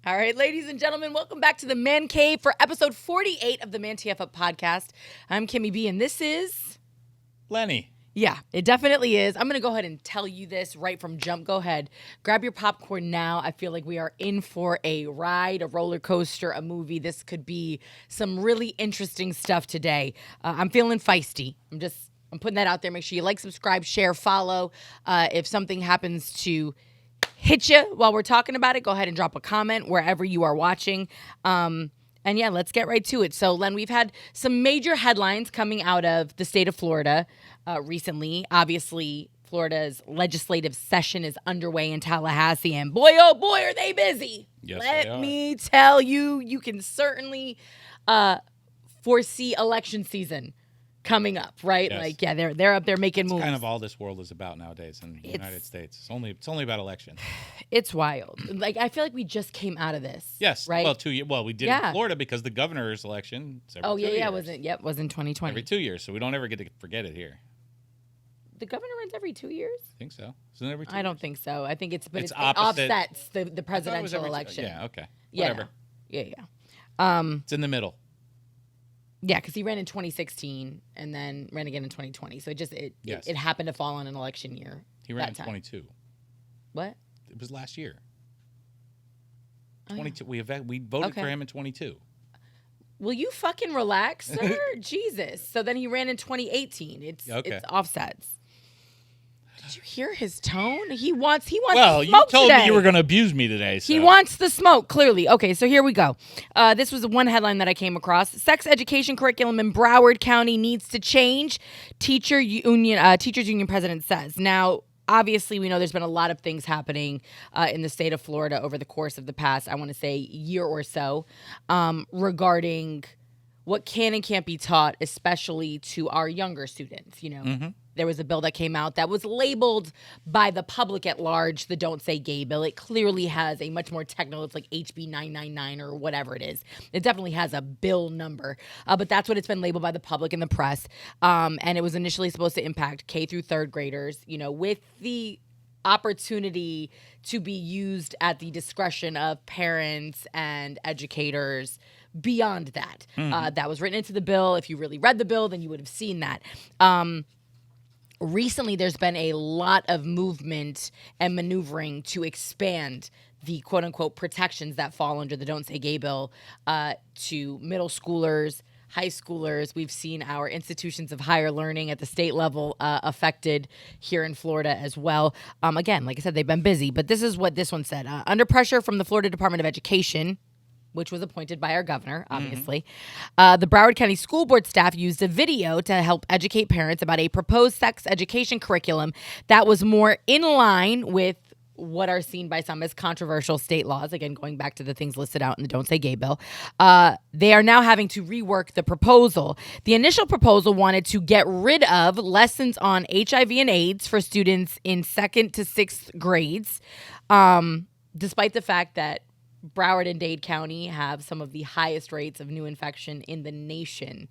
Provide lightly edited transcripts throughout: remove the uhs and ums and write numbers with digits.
All right, ladies and gentlemen, welcome back to the Man Cave for episode 48 of the ManTFup podcast. I'm Kimmy B, and this is... Lenny. Yeah, it definitely is. I'm going to go ahead and tell you this right from jump. Go ahead. Grab your popcorn now. I feel like we are in for a ride, a roller coaster, a movie. This could be some really interesting stuff today. I'm feeling feisty. I'm putting that out there. Make sure you like, subscribe, share, follow. If something happens to hit you while we're talking about it, go ahead and drop a comment wherever you are watching. And yeah, let's get right to it. So, Len, we've had some major headlines coming out of the state of Florida recently. Obviously, Florida's legislative session is underway in Tallahassee, and boy, oh boy, are they busy. Yes, Let me tell you, you can certainly foresee election season coming up, right? Yes. Like, yeah, they're up there making moves. Kind of all this world is about nowadays in the United States. It's only about elections. It's wild. Like, I feel like we just came out of this. Yes. Right? Well, 2 years. Well, we did in Florida because the governor's election. Oh, yeah. Was in 2020. Every 2 years, so we don't ever get to forget it here. The governor runs every 2 years? I think so. Isn't it every 2 I years? don't think so. I think it opposite. offsets the presidential election. Yeah, okay. Yeah. Whatever. Yeah. It's in the middle. Yeah, because he ran in 2016 and then ran again in 2020. So it happened to fall on an election year. He ran in 22. What? It was last year. Oh, 22. Yeah. We voted for him in 22. Will you fucking relax, sir? Jesus. So then he ran in 2018. It's offsets. Did you hear his tone? He wants Well, the smoke you told today. me you were going to abuse me today. So. He wants the smoke, clearly. Okay, so here we go. This was the one headline that I came across. Sex education curriculum in Broward County needs to change, teachers union president says. Now, obviously, we know there's been a lot of things happening in the state of Florida over the course of the past, I want to say, year or so, regarding what can and can't be taught, especially to our younger students, There was a bill that came out that was labeled by the public at large the Don't Say Gay bill. It clearly has a much more technical, it's like HB 999 or whatever it is. It definitely has a bill number, but that's what it's been labeled by the public and the press. And it was initially supposed to impact K through third graders, with the opportunity to be used at the discretion of parents and educators beyond that. That was written into the bill. If you really read the bill, then you would have seen that. Recently, there's been a lot of movement and maneuvering to expand the quote-unquote protections that fall under the Don't Say Gay bill to middle schoolers, high schoolers. We've seen our institutions of higher learning at the state level affected here in Florida as well. Again, like I said, they've been busy, but this is what this one said. Under pressure from the Florida Department of Education, which was appointed by our governor, obviously. The Broward County School Board staff used a video to help educate parents about a proposed sex education curriculum that was more in line with what are seen by some as controversial state laws. Again, going back to the things listed out in the Don't Say Gay bill. They are now having to rework the proposal. The initial proposal wanted to get rid of lessons on HIV and AIDS for students in 2nd to 6th grades, despite the fact that Broward and Dade County have some of the highest rates of new infection in the nation.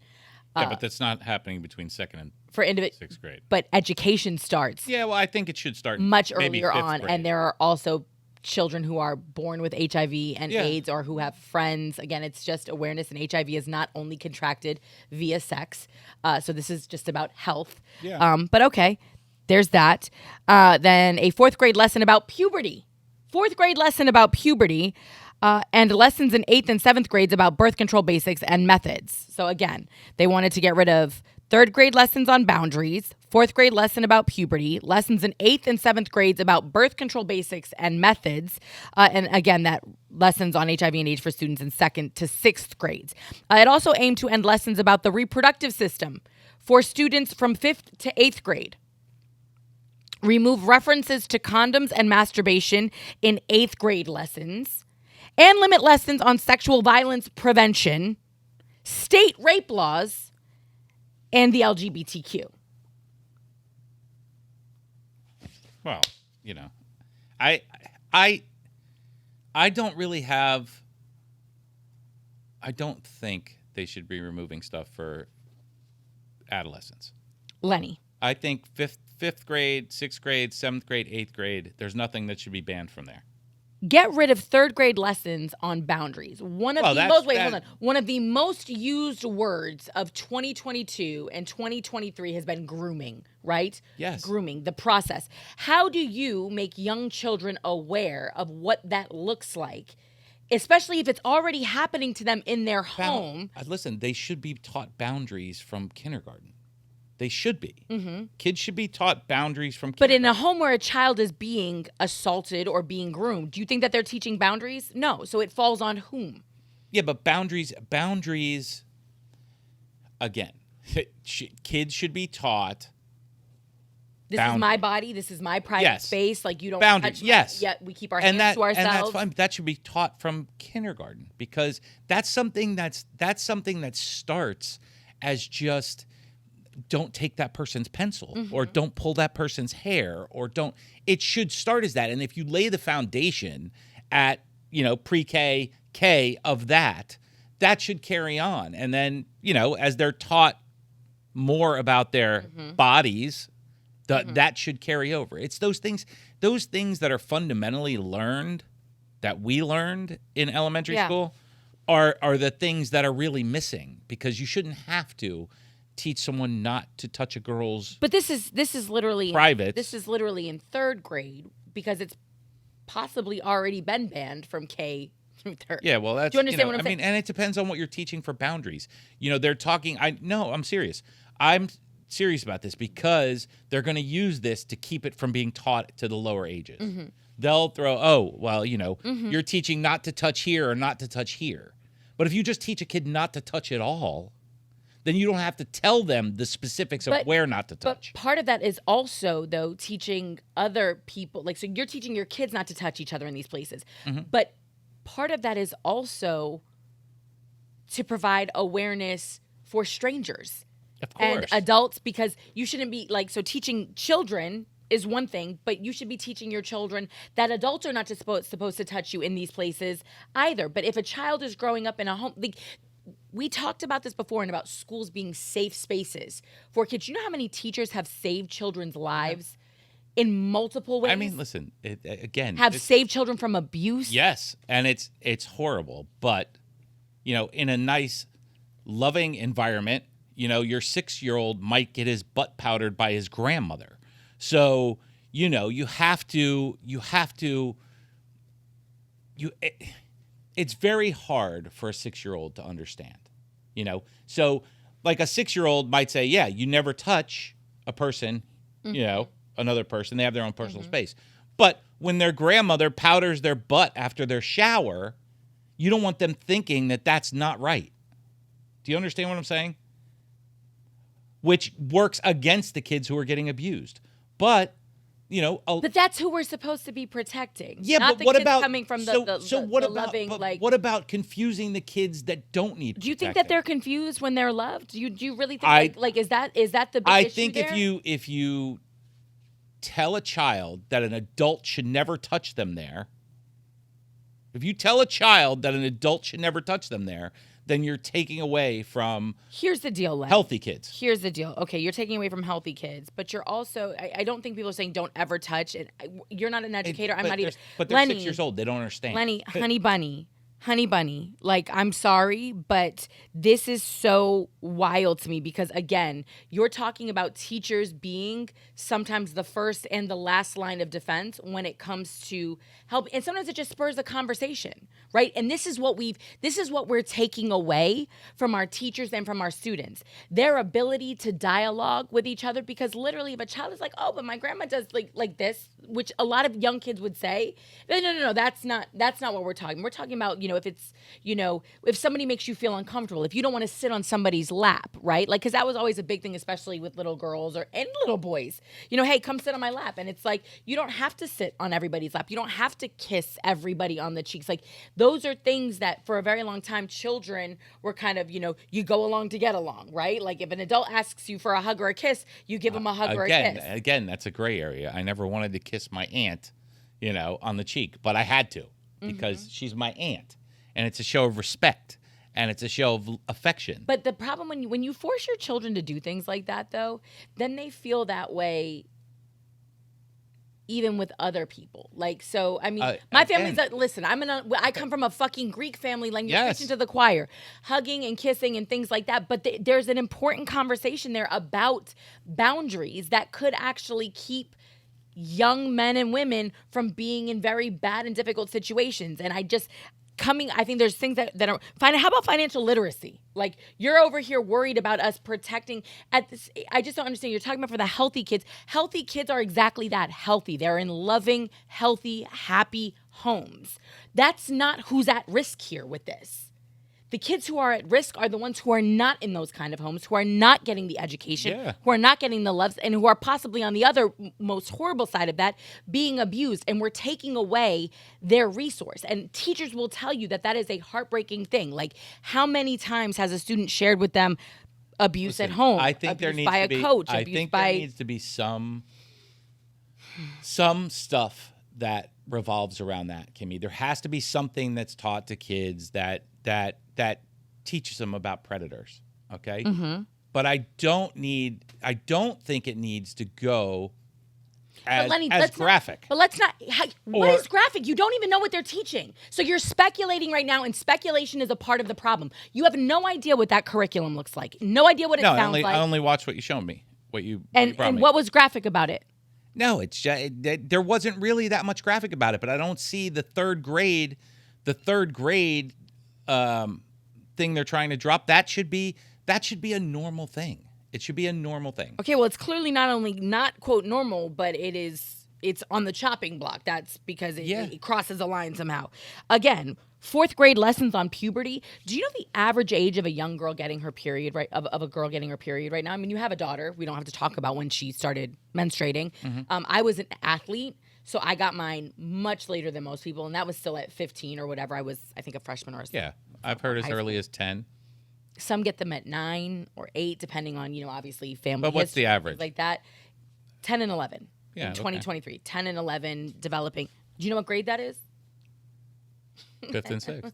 Yeah, but that's not happening between 2nd and for 6th grade. But education starts. Yeah, well, I think it should start much maybe earlier 5th on. grade. And there are also children who are born with HIV and AIDS or who have friends. Again, it's just awareness, and HIV is not only contracted via sex. So this is just about health. Yeah. But okay, there's that. Then a 4th grade lesson about puberty. 4th grade lesson about puberty. And lessons in 8th and 7th grades about birth control basics and methods. So again, they wanted to get rid of 3rd grade lessons on boundaries, 4th grade lesson about puberty, lessons in 8th and 7th grades about birth control basics and methods, and again, that lessons on HIV and AIDS for students in 2nd to 6th grades. It also aimed to end lessons about the reproductive system for students from 5th to 8th grade. Remove references to condoms and masturbation in 8th grade lessons. And limit lessons on sexual violence prevention, state rape laws, and the LGBTQ. Well, I don't really have. I don't think they should be removing stuff for adolescents. Lenny. I think fifth grade, 6th grade, 7th grade, 8th grade. There's nothing that should be banned from there. Get rid of third grade lessons on boundaries. One of Well, the that's most wait, that. hold on. One of the most used words of 2022 and 2023 has been grooming, right? Yes. Grooming, the process. How do you make young children aware of what that looks like, especially if it's already happening to them in their home? Listen, they should be taught boundaries from kindergarten. They should be. Kids should be taught boundaries from But in kindergarten. a home where a child is being assaulted or being groomed, do you think that they're teaching boundaries? No. So it falls on whom? Yeah, but boundaries, again, kids should be taught This is my body. This is my private Yes. space. Like, you don't boundaries. touch my- Yes. Yet we keep our hands to ourselves. And that's fine. That should be taught from kindergarten, because that's something that starts as just don't take that person's pencil or don't pull that person's hair or don't. It should start as that. And if you lay the foundation at, pre-K, K of that should carry on. And then, as they're taught more about their bodies, that should carry over. It's those things that are fundamentally learned, that we learned in elementary school, are the things that are really missing, because you shouldn't have to teach someone not to touch a girl's. But this is literally private. This is literally in third grade, because it's possibly already been banned from K through third. Yeah, well, that's. Do you understand what I'm saying? And it depends on what you're teaching for boundaries. They're talking. I'm serious. I'm serious about this, because they're going to use this to keep it from being taught to the lower ages. They'll throw, you're teaching not to touch here or not to touch here. But if you just teach a kid not to touch at all, then you don't have to tell them the specifics of where not to touch. But part of that is also, though, teaching other people. So you're teaching your kids not to touch each other in these places. But part of that is also to provide awareness for strangers. Of course. And adults, because you shouldn't be so teaching children is one thing, but you should be teaching your children that adults are not supposed to touch you in these places either. But if a child is growing up in a home, we talked about this before, and about schools being safe spaces for kids. You know how many teachers have saved children's lives in multiple ways? I mean, listen, have saved children from abuse. Yes, and it's horrible, but in a nice, loving environment, your 6-year-old might get his butt powdered by his grandmother. So, you have to, it's very hard for a 6-year-old to understand, So, like, a 6-year-old might say, yeah, you never touch a person, another person. They have their own personal space. But when their grandmother powders their butt after their shower, you don't want them thinking that that's not right. Do you understand what I'm saying? Which works against the kids who are getting abused. But, but that's who we're supposed to be protecting. Yeah, not but the what kids about coming from the loving, what about confusing the kids that don't need? Do you think that they're confused when they're loved? Do you really think is that the big I issue think there? if you tell a child that an adult should never touch them there, if you tell a child that an adult should never touch them there, then you're taking away from Here's the deal, Len. healthy kids. Here's the deal. Okay, you're taking away from healthy kids, but you're also, I don't think people are saying don't ever touch. And you're not an educator. I'm not either. But they're Lenny, 6 years old. They don't understand. Lenny, honey bunny, I'm sorry, but this is so wild to me, because again, you're talking about teachers being sometimes the first and the last line of defense when it comes to help, and sometimes it just spurs a conversation, right? And this is what we're taking away from our teachers and from our students, their ability to dialogue with each other, because literally if a child is like, oh, but my grandma does like this, which a lot of young kids would say, no, that's not what we're talking. We're talking about, if it's, if somebody makes you feel uncomfortable, if you don't want to sit on somebody's lap, right? Because that was always a big thing, especially with little girls and little boys, hey, come sit on my lap. And it's like, you don't have to sit on everybody's lap. You don't have to kiss everybody on the cheeks. Those are things that for a very long time, children were kind of, you go along to get along, right? If an adult asks you for a hug or a kiss, you give them a hug or a kiss. Again, that's a gray area. I never wanted to kiss my aunt, on the cheek, but I had to, because she's my aunt. And it's a show of respect, and it's a show of affection. But the problem when you force your children to do things like that, though, then they feel that way even with other people. Like, so, I mean, Uh, my family's, again- listen, I come from a fucking Greek family, like, you're Yes. preaching to the choir, hugging and kissing and things like that. But there's an important conversation there about boundaries that could actually keep young men and women from being in very bad and difficult situations. And I think there's things that are fine. How about financial literacy? Like, you're over here worried about us protecting at this. I just don't understand. You're talking about for the healthy kids. Healthy kids are exactly that, healthy. They're in loving, healthy, happy homes. That's not who's at risk here with this. The kids who are at risk are the ones who are not in those kind of homes, who are not getting the education, Yeah. who are not getting the loves, and who are possibly on the other most horrible side of that, being abused. And we're taking away their resource. And teachers will tell you that that is a heartbreaking thing. Like, how many times has a student shared with them abuse at home, I think there abuse needs by to a be, coach, I abuse think by... there needs to be some stuff that revolves around that, Kimmy. There has to be something that's taught to kids that teaches them about predators. Okay. Mm-hmm. But I don't think it needs to go as, Lenny, graphic. Let's not. What is graphic? You don't even know what they're teaching. So you're speculating right now, and speculation is a part of the problem. You have no idea what that curriculum looks like. No idea what it sounds like. I only watched what you showed me. What you and brought me. what was graphic about it? No, it's just, there wasn't really that much graphic about it. But I don't see the third grade thing they're trying to drop. That should be a normal thing. It should be a normal thing. Okay, well, it's clearly not only not, quote, normal, but it's on the chopping block. That's because it crosses a line somehow. Again, 4th grade lessons on puberty. Do you know the average age of a young girl getting her period, right? Of a girl getting her period right now? I mean, you have a daughter. We don't have to talk about when she started menstruating. Mm-hmm. I was an athlete, so I got mine much later than most people, and that was still at 15 or whatever. I was, I think, a freshman or a Yeah, I've heard as early as 10. Some get them at 9 or 8, depending on, obviously family. But what's history, the average? like that. 10 and 11 Yeah, in 2023. 10 and 11 developing. Do you know what grade that is? 5th and 6th.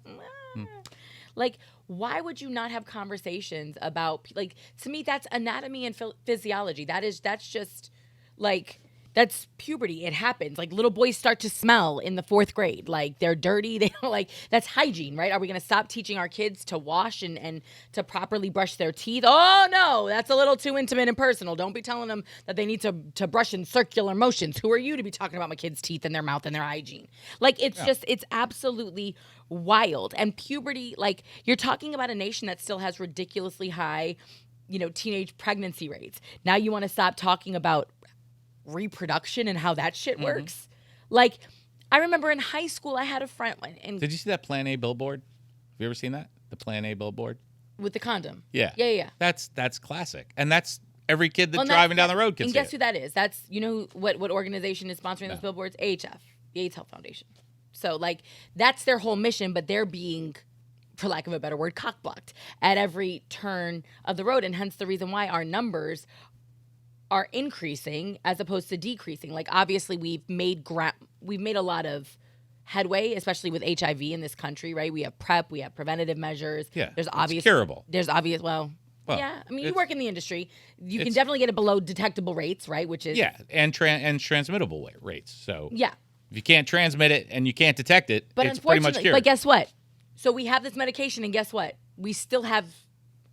Like, why would you not have conversations about, like, to me, that's anatomy and physiology. That's just, like, that's puberty. It happens. Like, little boys start to smell in the 4th grade. Like, they're dirty. They don't, like, that's hygiene, right? Are we going to stop teaching our kids to wash and to properly brush their teeth? Oh, no, that's a little too intimate and personal. Don't be telling them that they need to brush in circular motions. Who are you to be talking about my kids' teeth and their mouth and their hygiene? Like, it's just, it's absolutely wild. And puberty, like, you're talking about a nation that still has ridiculously high, teenage pregnancy rates. Now you want to stop talking about reproduction and how that shit works. Like, I remember in high school I had a friend and Did you see that Plan A billboard? Have you ever seen that? The Plan A billboard? with the condom. Yeah. Yeah. That's classic. And that's every kid that's Well, driving down the road can and see guess it. who that is? That's, what organization is sponsoring those billboards? AHF, the AIDS Health Foundation. So, like, that's their whole mission, but they're being, for lack of a better word, cock-blocked at every turn of the road. And hence the reason why our numbers are increasing as opposed to decreasing. Like, obviously we've made a lot of headway, especially with HIV in this country, right? We have PrEP, we have preventative measures. Yeah, There's it's curable. There's obvious, Well, yeah. I mean, you work in the industry. You can it's- definitely get it below detectable rates, right? Which is and transmittable rates. So yeah. if you can't transmit it and you can't detect it, But it's pretty much unfortunately, cured. but guess what? So we have this medication, and guess what? We still have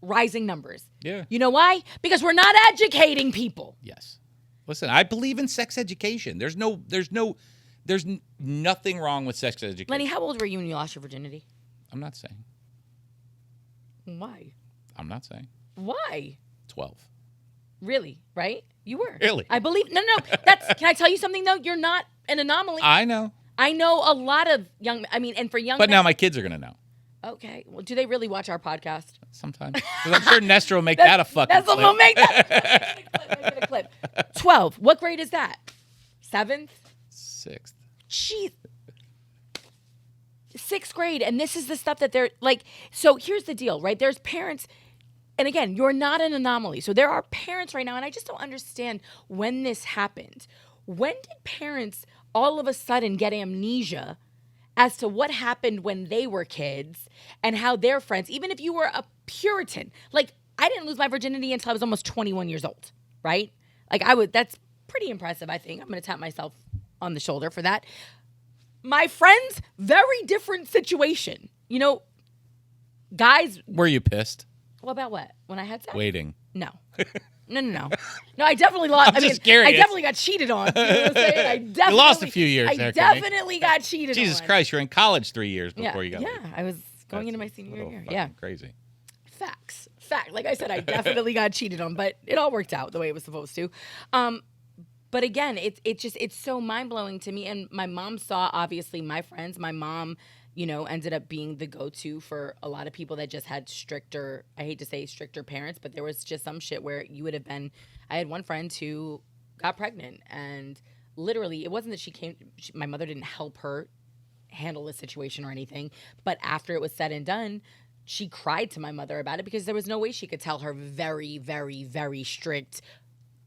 rising numbers. Yeah. You know why? Because we're not educating people. Yes. Listen, I believe in sex education. There's nothing wrong with sex education. Lenny, how old were you when you lost your virginity? I'm not saying. Why? I'm not saying. Why? 12. Really? Right? You were. Really? I believe. No. Can I tell you something, though? You're not an anomaly. I know. I know a lot of and for young But men. now my kids are going to know. Okay. Well, do they really watch our podcast? Sometimes. 'Cause I'm sure Nestor will make that a fucking That's what clip. we'll make that. Make it a clip. 12. What grade is that? 7th? 6th. Jeez. 6th grade. And this is the stuff that they're like. So here's the deal, right? There's parents. And again, you're not an anomaly. So there are parents right now, and I just don't understand when this happened. When did parents all of a sudden get amnesia as to what happened when they were kids and how their friends, even if you were a Puritan, like, I didn't lose my virginity until I was almost 21 years old, right? Like, that's pretty impressive, I think. I'm going to tap myself on the shoulder for that. My friends, very different situation. You know, guys. Were you pissed? Well, about what? When I had sex? Waiting. No. No, I definitely lost. I'm just curious. I definitely got cheated on. You know what I'm saying? I definitely You lost a few years there, Kimmy. definitely got cheated on. Jesus Christ, you're in college 3 years before you got Yeah, laid. I was going into my That's senior a little year. fucking Yeah. Crazy. Facts. Like I said, I definitely got cheated on, but it all worked out the way it was supposed to. But again, it's so mind-blowing to me. And my mom saw, obviously, my friends. My mom, you know, ended up being the go-to for a lot of people that just had stricter, I hate to say stricter parents, but there was just some shit where you would have been, I had one friend who got pregnant, and literally, it wasn't that my mother didn't help her handle the situation or anything, but after it was said and done, she cried to my mother about it because there was no way she could tell her very, very, very strict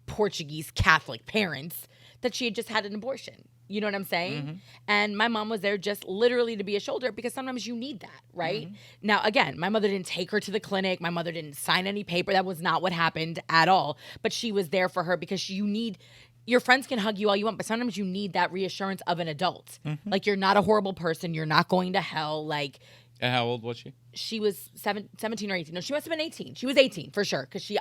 Portuguese Catholic parents that she had just had an abortion. You know what I'm saying? Mm-hmm. And my mom was there just literally to be a shoulder because sometimes you need that, right? Mm-hmm. Now, again, my mother didn't take her to the clinic. My mother didn't sign any paper. That was not what happened at all. But she was there for her because your friends can hug you all you want, but sometimes you need that reassurance of an adult. Mm-hmm. Like, you're not a horrible person. You're not going to hell. Like, And how old was she? she was 17 or 18. No, she must have been 18. She was 18 for sure because she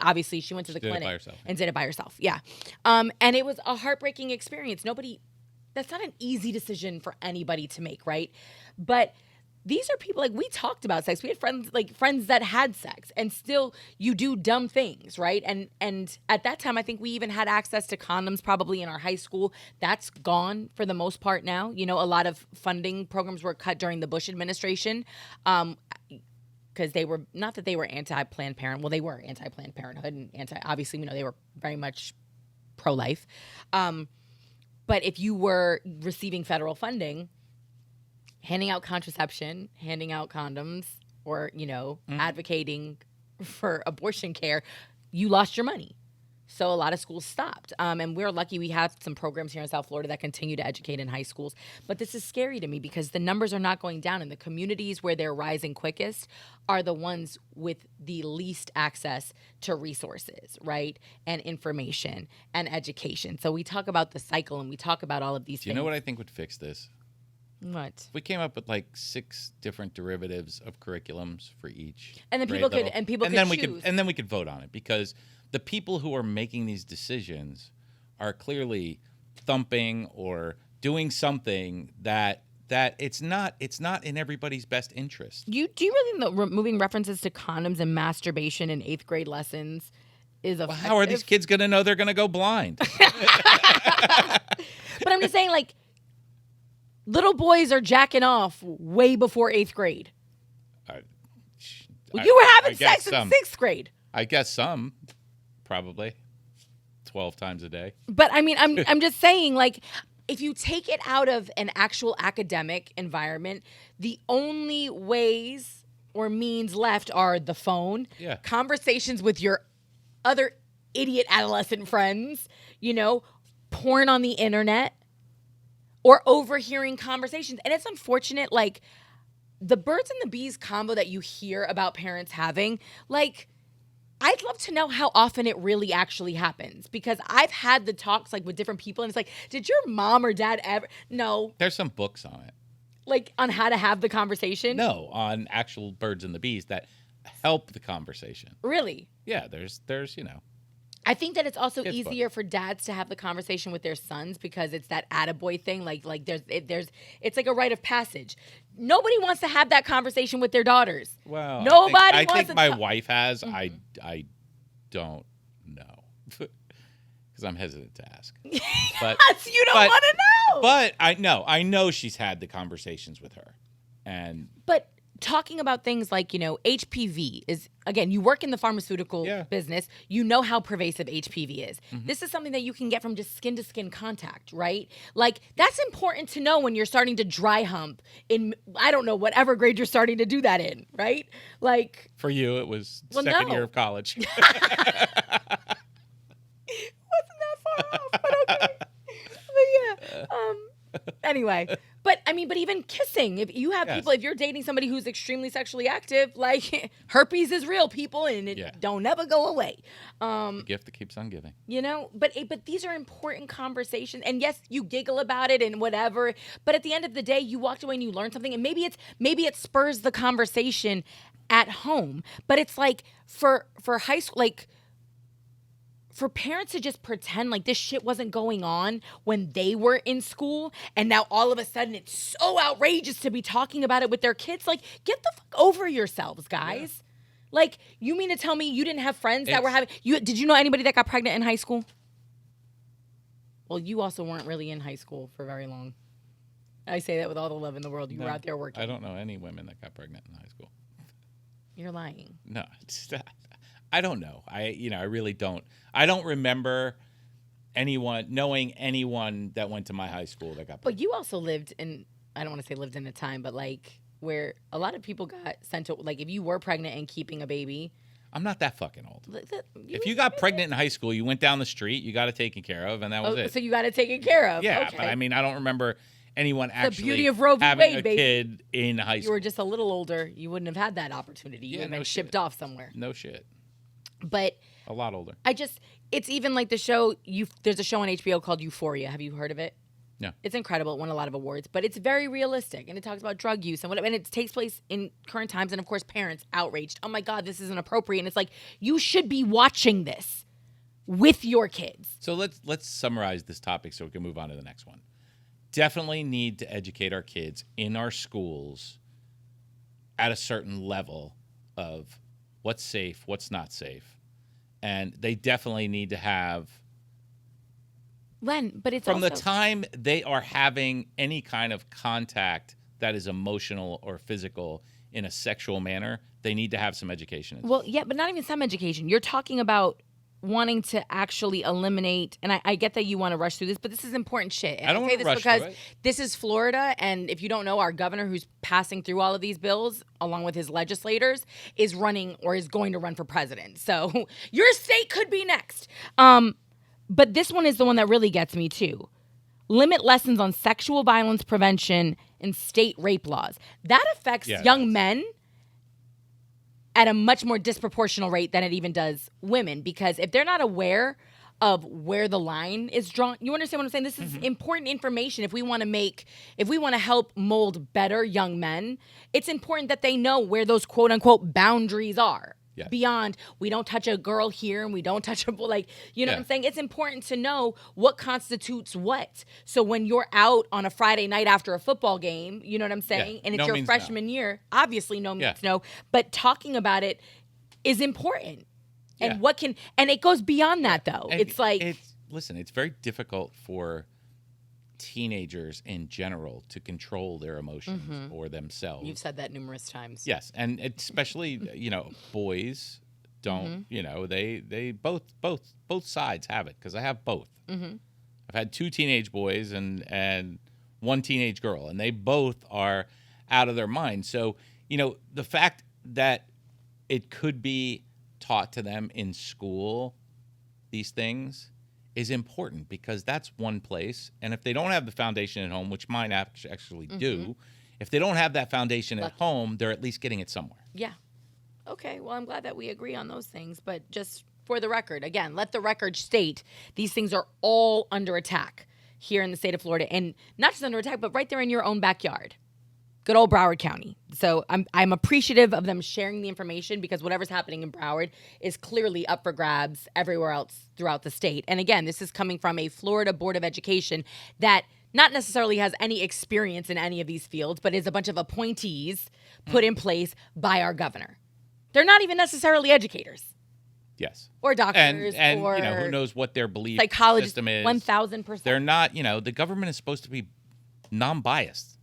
went to the did it by clinic herself. and did it by herself. Yeah. And it was a heartbreaking experience. That's not an easy decision for anybody to make, right? But these are people, like, we talked about sex. We had friends that had sex, and still you do dumb things, right? And at that time, I think we even had access to condoms probably in our high school. That's gone for the most part now. You know, a lot of funding programs were cut during the Bush administration. Because they were, not that they were anti-Planned Parenthood. Well, they were anti-Planned Parenthood and obviously, you know, they were very much pro-life. But if you were receiving federal funding, handing out contraception, handing out condoms, or, you know, advocating for abortion care, you lost your money. So a lot of schools stopped. And we're lucky we have some programs here in South Florida that continue to educate in high schools. But this is scary to me because the numbers are not going down. And the communities where they're rising quickest are the ones with the least access to resources, right? And information and education. So we talk about the cycle and we talk about all of these things. You know what I think would fix this? What? We came up with like 6 different derivatives of curriculums for each. And then people could choose. And then we could vote on it, because the people who are making these decisions are clearly thumping or doing something that it's not in everybody's best interest. Do you really think that removing references to condoms and masturbation in 8th grade lessons is effective? Well, how are these kids going to know they're going to go blind? But I'm just saying, like, little boys are jacking off way before 8th grade. You were having sex in 6th grade. I guess some, probably 12 times a day. But I mean, I'm just saying, like, if you take it out of an actual academic environment, the only ways or means left are the phone, conversations with your other idiot adolescent friends, you know, porn on the internet, or overhearing conversations. And it's unfortunate, like, the birds and the bees combo that you hear about parents having, like, I'd love to know how often it really actually happens, because I've had the talks, like, with different people, and it's like, did your mom or dad ever? No. There's some books on it. Like, on how to have the conversation? No, on actual birds and the bees that help the conversation. Really? Yeah, there's you know. I think that it's also Kids easier for dads to have the conversation with their sons because it's that attaboy thing. Like it's like a rite of passage. Nobody wants to have that conversation with their daughters. Well, nobody I wants think to my wife has. I don't know, because I'm hesitant to ask. But you don't want to know. But I know she's had the conversations with her, and but talking about things like, you know, HPV is, again, you work in the pharmaceutical business, you know how pervasive HPV is. Mm-hmm. This is something that you can get from just skin-to-skin contact, right? Like, that's important to know when you're starting to dry hump in, I don't know, whatever grade you're starting to do that in, right? Like, for you, it was second year of college. Wasn't that far off, but okay. But yeah. Anyway, but I mean, mean, but even kissing, if you have Yes. people, if you're dating somebody who's extremely sexually active, like herpes is real, people, and it don't never go away. The gift that keeps on giving. You know, but these are important conversations. And yes, you giggle about it and whatever, but at the end of the day, you walked away and you learned something, and maybe it spurs the conversation at home. But it's like for high school, like for parents to just pretend like this shit wasn't going on when they were in school, and now all of a sudden it's so outrageous to be talking about it with their kids. Like, get the fuck over yourselves, guys. Yeah. Like, you mean to tell me you didn't have friends that were having did you know anybody that got pregnant in high school? Well, you also weren't really in high school for very long. I say that with all the love in the world. You were out there working. I don't know any women that got pregnant in high school. You're lying. No, I don't know. I really don't. I don't remember knowing anyone that went to my high school that got pregnant. But you also lived in, I don't want to say lived in a time, but like where a lot of people got sent to, like if you were pregnant and keeping a baby. I'm not that fucking old. If you got pregnant in high school, you went down the street, you got it taken care of, and that was it. So you got it taken care of. Yeah, okay. but I mean, I don't remember anyone actually the beauty of Roe v. having Wade, a baby. kid in high school. You were just a little older. You wouldn't have had that opportunity. You would have been shipped off somewhere. No shit. But a lot older. It's even like the show, there's a show on HBO called Euphoria. Have you heard of it? No. It's incredible. It won a lot of awards, but it's very realistic, and it talks about drug use and whatever, and it takes place in current times, and of course parents outraged. Oh my God, this isn't appropriate. And it's like, you should be watching this with your kids. So let's summarize this topic so we can move on to the next one. Definitely need to educate our kids in our schools at a certain level of what's safe, what's not safe. And they definitely need to have, Len, but it's from the time they are having any kind of contact that is emotional or physical in a sexual manner, they need to have some education. Well, yeah, but not even some education. You're talking about wanting to actually eliminate, and I get that you want to rush through this, but this is important shit. And I don't want to rush because through it. This is Florida, and if you don't know, our governor who's passing through all of these bills, along with his legislators, is running or is going to run for president. So your state could be next. But this one is the one that really gets me too. Limit lessons on sexual violence prevention and state rape laws. That affects young men at a much more disproportional rate than it even does women, because if they're not aware of where the line is drawn, you understand what I'm saying? This is important information. If we want to help mold better young men, it's important that they know where those quote unquote boundaries are. Yeah. Beyond, we don't touch a girl here and we don't touch a, like, you know what I'm saying? It's important to know what constitutes what. So when you're out on a Friday night after a football game, you know what I'm saying? And it's your freshman year, obviously no means no, but talking about it is important. And and it goes beyond that though. And it's like, listen, it's very difficult for teenagers in general to control their emotions or themselves. You've said that numerous times. Yes, and especially boys don't. They both sides have it, because I have both. I've had 2 teenage boys and 1 teenage girl, and they both are out of their mind. So the fact that it could be taught to them in school, these things, is important, because that's one place. And if they don't have the foundation at home, which mine actually do, if they don't have that foundation at home, they're at least getting it somewhere. Yeah. Okay. Well, I'm glad that we agree on those things. But just for the record, again, let the record state these things are all under attack here in the state of Florida. And not just under attack, but right there in your own backyard. Good old Broward County. So I'm appreciative of them sharing the information, because whatever's happening in Broward is clearly up for grabs everywhere else throughout the state. And again, this is coming from a Florida Board of Education that not necessarily has any experience in any of these fields, but is a bunch of appointees put in place by our governor. They're not even necessarily educators. Yes. Or doctors. And or who knows what their belief system is. 1,000%. They're not, the government is supposed to be non-biased.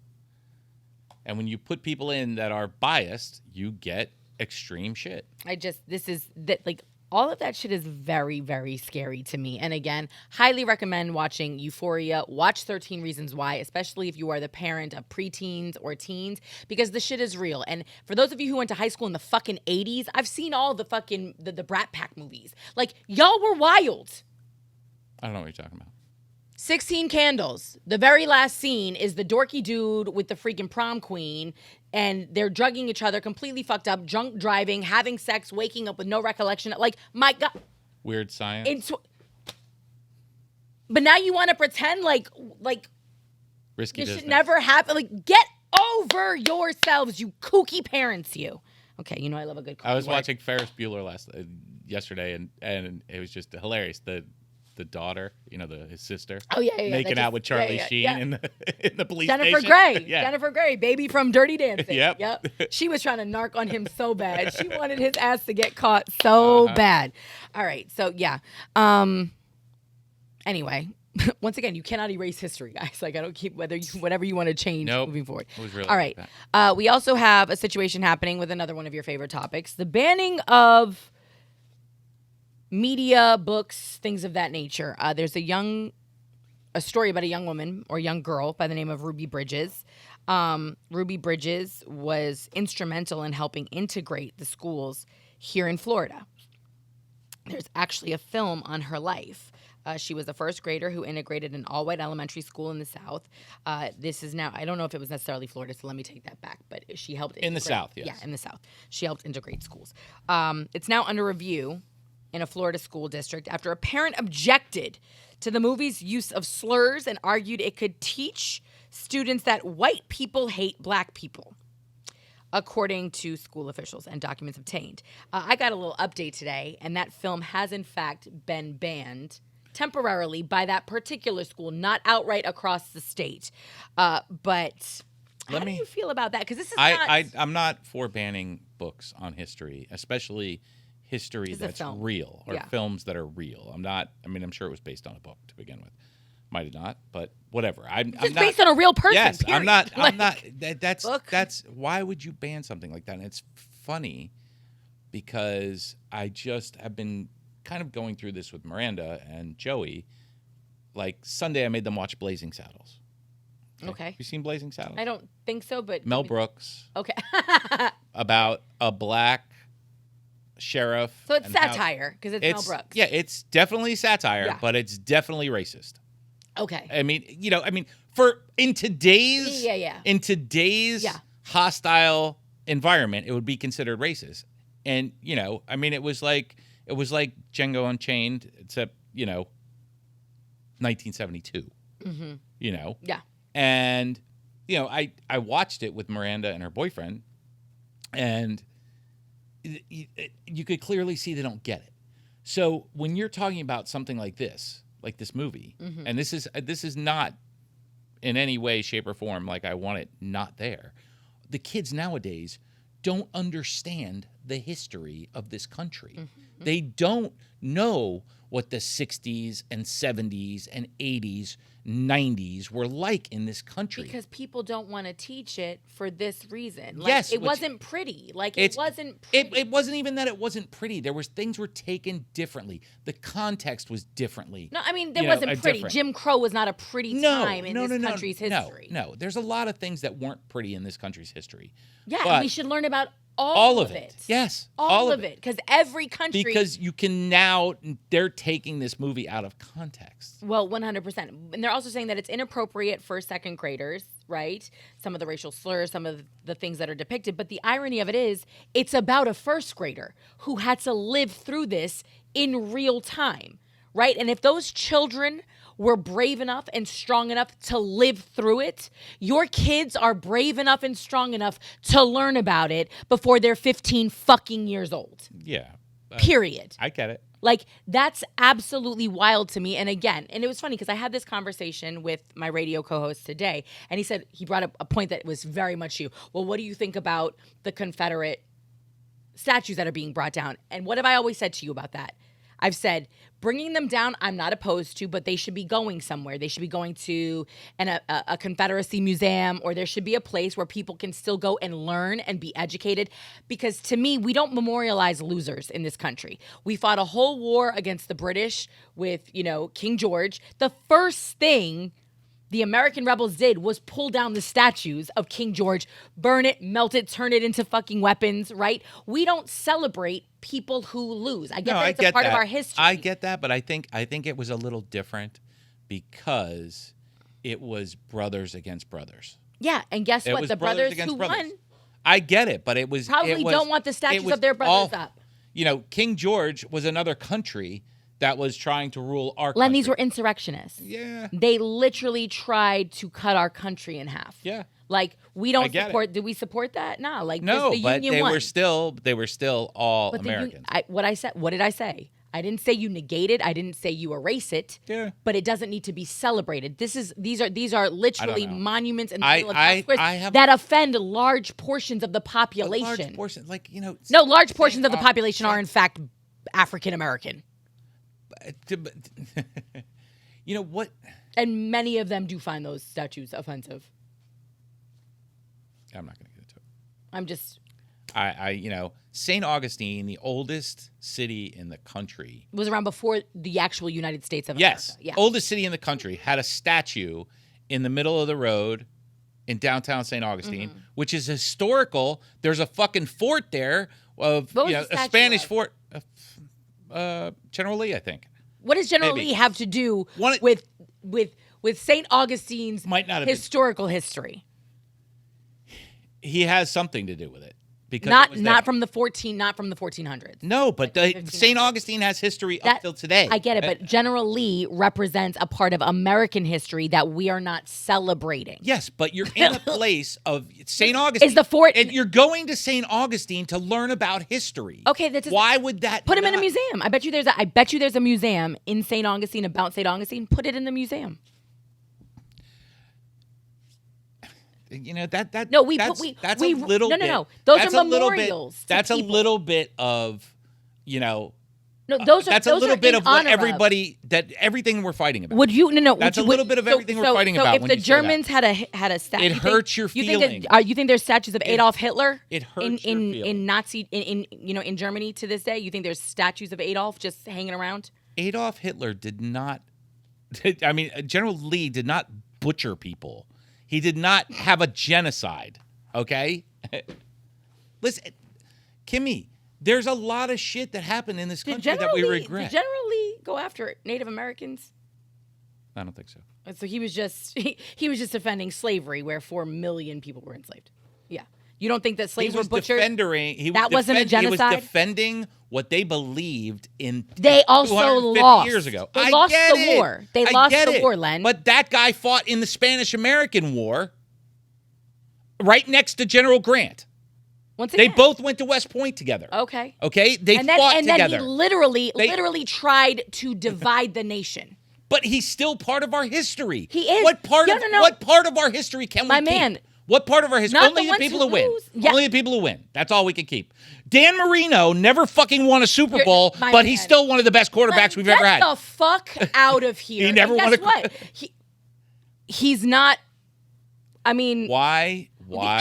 And when you put people in that are biased, you get extreme shit. All of that shit is very, very scary to me. And again, highly recommend watching Euphoria. Watch 13 Reasons Why, especially if you are the parent of preteens or teens, because the shit is real. And for those of you who went to high school in the fucking 80s, I've seen all the fucking, the Brat Pack movies. Like, y'all were wild. I don't know what you're talking about. 16 candles. The very last scene is the dorky dude with the freaking prom queen, and they're drugging each other, completely fucked up, drunk driving, having sex, waking up with no recollection. Like, my God. Weird science. But now you want to pretend like Risky this business. should never happen. Like, get over yourselves, you kooky parents, you. Okay, you know I love a good kooky I was word. watching Ferris Bueller yesterday, and it was just hilarious. The daughter, his sister. Oh, yeah. Making out with Charlie Sheen in the police Jennifer station. Grey. Yeah. Jennifer Grey, baby from Dirty Dancing. Yep. She was trying to narc on him so bad. She wanted his ass to get caught so bad. All right. So, yeah. Anyway, once again, you cannot erase history, guys. Like, I don't keep whatever you want to change moving forward. It was really all right. like We also have a situation happening with another one of your favorite topics, the banning of media, books, things of that nature. There's a story about a young woman or young girl by the name of Ruby Bridges. Ruby Bridges was instrumental in helping integrate the schools here in Florida. There's actually a film on her life. She was the first grader who integrated an all-white elementary school in the South. This is now, I don't know if it was necessarily Florida, so let me take that back. But she helped integrate. In the South, yes. Yeah, in the South. She helped integrate schools. It's now under review in a Florida school district after a parent objected to the movie's use of slurs and argued it could teach students that white people hate black people, according to school officials and documents obtained. I got a little update today, and that film has in fact been banned temporarily by that particular school, not outright across the state. But how do you feel about that? Because this is I'm not for banning books on history, especially history that's real or films that are real. I'm sure it was based on a book to begin with. Might have not, but whatever. It's based on a real person. Yes, period. I'm not. That's why would you ban something like that? And it's funny because I just have been kind of going through this with Miranda and Joey. Like Sunday, I made them watch Blazing Saddles. Okay. Have you seen Blazing Saddles? I don't think so, but Mel Brooks. Okay. About a black sheriff. So it's satire because it's Mel Brooks. Yeah, it's definitely satire, but it's definitely racist. Okay. For in today's hostile environment, it would be considered racist. And it was like Django Unchained, except 1972. Mm-hmm. Yeah. And I watched it with Miranda and her boyfriend, and you could clearly see they don't get it. So when you're talking about something like this movie, and this is not in any way, shape, or form like I want it not there. The kids nowadays don't understand the history of this country. Mm-hmm. They don't know what the 60s and 70s and 80s, 90s were like in this country. Because people don't want to teach it for this reason. Yes. It wasn't pretty. It wasn't pretty. It wasn't even that it wasn't pretty. Things were taken differently. The context was differently. No, there wasn't pretty. Different. Jim Crow was not a pretty time in this country's history. No, there's a lot of things that weren't pretty in this country's history. Yeah, and we should learn about all of it. Yes. All of it. Because every country. Because they're taking this movie out of context. Well, 100%. And they're also saying that it's inappropriate for second graders, right? Some of the racial slurs, some of the things that are depicted. But the irony of it is, it's about a first grader who had to live through this in real time, right? And if those children were brave enough and strong enough to live through it, your kids are brave enough and strong enough to learn about it before they're 15 fucking years old. Yeah. Period. I get it. That's absolutely wild to me. And again, and it was funny because I had this conversation with my radio co-host today, and he brought up a point that was very much you. Well, what do you think about the Confederate statues that are being brought down? And what have I always said to you about that? I've said bringing them down, I'm not opposed to, but they should be going somewhere. They should be going to a Confederacy museum, or there should be a place where people can still go and learn and be educated. Because to me, we don't memorialize losers in this country. We fought a whole war against the British with, King George. The first thing the American rebels did was pull down the statues of King George, burn it, melt it, turn it into fucking weapons, right? We don't celebrate people who lose. I get that it's a part of our history. I get that, but I think it was a little different because it was brothers against brothers. Yeah, and guess It what? was The brothers brothers against who brothers. won I get it, but it was probably don't want the statues of their brothers up. You know, King George was another country that was trying to rule our Len, country. these were insurrectionists. Yeah. They literally tried to cut our country in half. Yeah. Like, we don't get support. Do we support that? Nah. Like, No, the but Union they won. were still all But Americans. what did I say? I didn't say you negate it. I didn't say you erase it. Yeah. But it doesn't need to be celebrated. These are literally know. monuments in the I- middle of town squares I have- that offend large portions of the population. Large portion, like, you know. No, large portions of the population are in fact African American, You know what? and many of them do find those statues offensive. I'm not going to get into it. I'm just You know, St. Augustine, the oldest city in the country. was around before the actual United States of America. Yes. Yeah. Oldest city in the country had a statue in the middle of the road in downtown St. Augustine, Mm-hmm. which is historical. There's a fucking fort there of What was a the statue Spanish of? fort. General Lee, I think. What does General Maybe. Lee have to do One- with St. Augustine's Might not have been. historical history? He has something to do with it. Because it was there. Not from the 1400s. No, but like St. 1500s. Augustine has history up That- till today. I get it, but General Lee represents a part of American history that we are not celebrating. Yes, but you're in a place of St. Augustine. Is the fort- And you're going to St. Augustine to learn about history. Okay, that's why would that Put him in a not- museum. I bet you there's a museum in St. Augustine about St. Augustine. Put it in the museum. You know that No, we that's, put we that's we a little no bit. no no. Those that's are a little bit- memorials. to That's a people. little bit of, you know. No, those are That's those a little are bit in of what honor everybody that everything we're fighting about. Would you no? That's would a you, little bit of everything we're fighting about If when the you say that. Germans had a statue, It hurts your you feelings. Think that, you think there's statues of Adolf Hitler? It hurts in your feelings. in Nazi in Germany to this day. You think there's statues of Adolf just hanging around? Adolf Hitler did not. I mean, General Lee did not butcher people. He did not have a genocide. Okay, listen, Kimmy. There's a lot of shit that happened in this country that we regret. Did General Lee go after Native Americans? I don't think so. So he was just he was just defending slavery, where 4 million people were enslaved. Yeah, you don't think that slaves were butchered? That wasn't a genocide? He was defending what they believed in. They also 250 lost. years ago. They I lost get the it. war. They I lost get the it. war, Len. But that guy fought in the Spanish-American War, right next to General Grant. Once They again, both went to West Point together. okay. Okay, they And then fought and together. then he literally tried to divide the nation. But he's still part of our history. He is. What part No, of no, no. what part of our history can My we keep? man. What part of our history? Not Only the the ones people who who win. lose. Yeah. Only the people who win. That's all we can keep. Dan Marino never fucking won a Super You're- Bowl, my but he's man. still one of the best quarterbacks we've ever had. Get the fuck out of here. He never And won guess a- what? He's not. I mean, Why?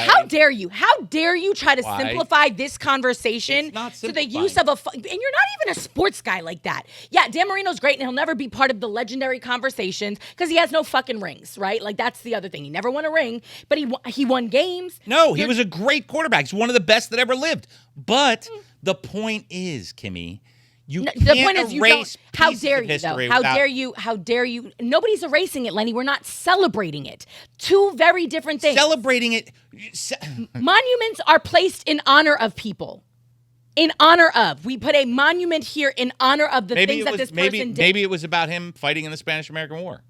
How dare you? How dare you try to Why? simplify this conversation It's not to the use simplifying. of and you're not even a sports guy like that. Yeah, Dan Marino's great and he'll never be part of the legendary conversations because he has no fucking rings, right? Like that's the other thing. He never won a ring, but he won games. No, he was a great quarterback. He's one of the best that ever lived. But the point is, Kimmy, you can't The point is, you don't. erase How pieces dare of you? Though? history How without- dare you? How dare you? Nobody's erasing it, Lenny. We're not celebrating it. Two very different things. Celebrating it. Monuments are placed in honor of people. In honor of. We put a monument here in honor of the things that this person did. Maybe it was about him fighting in the Spanish-American War.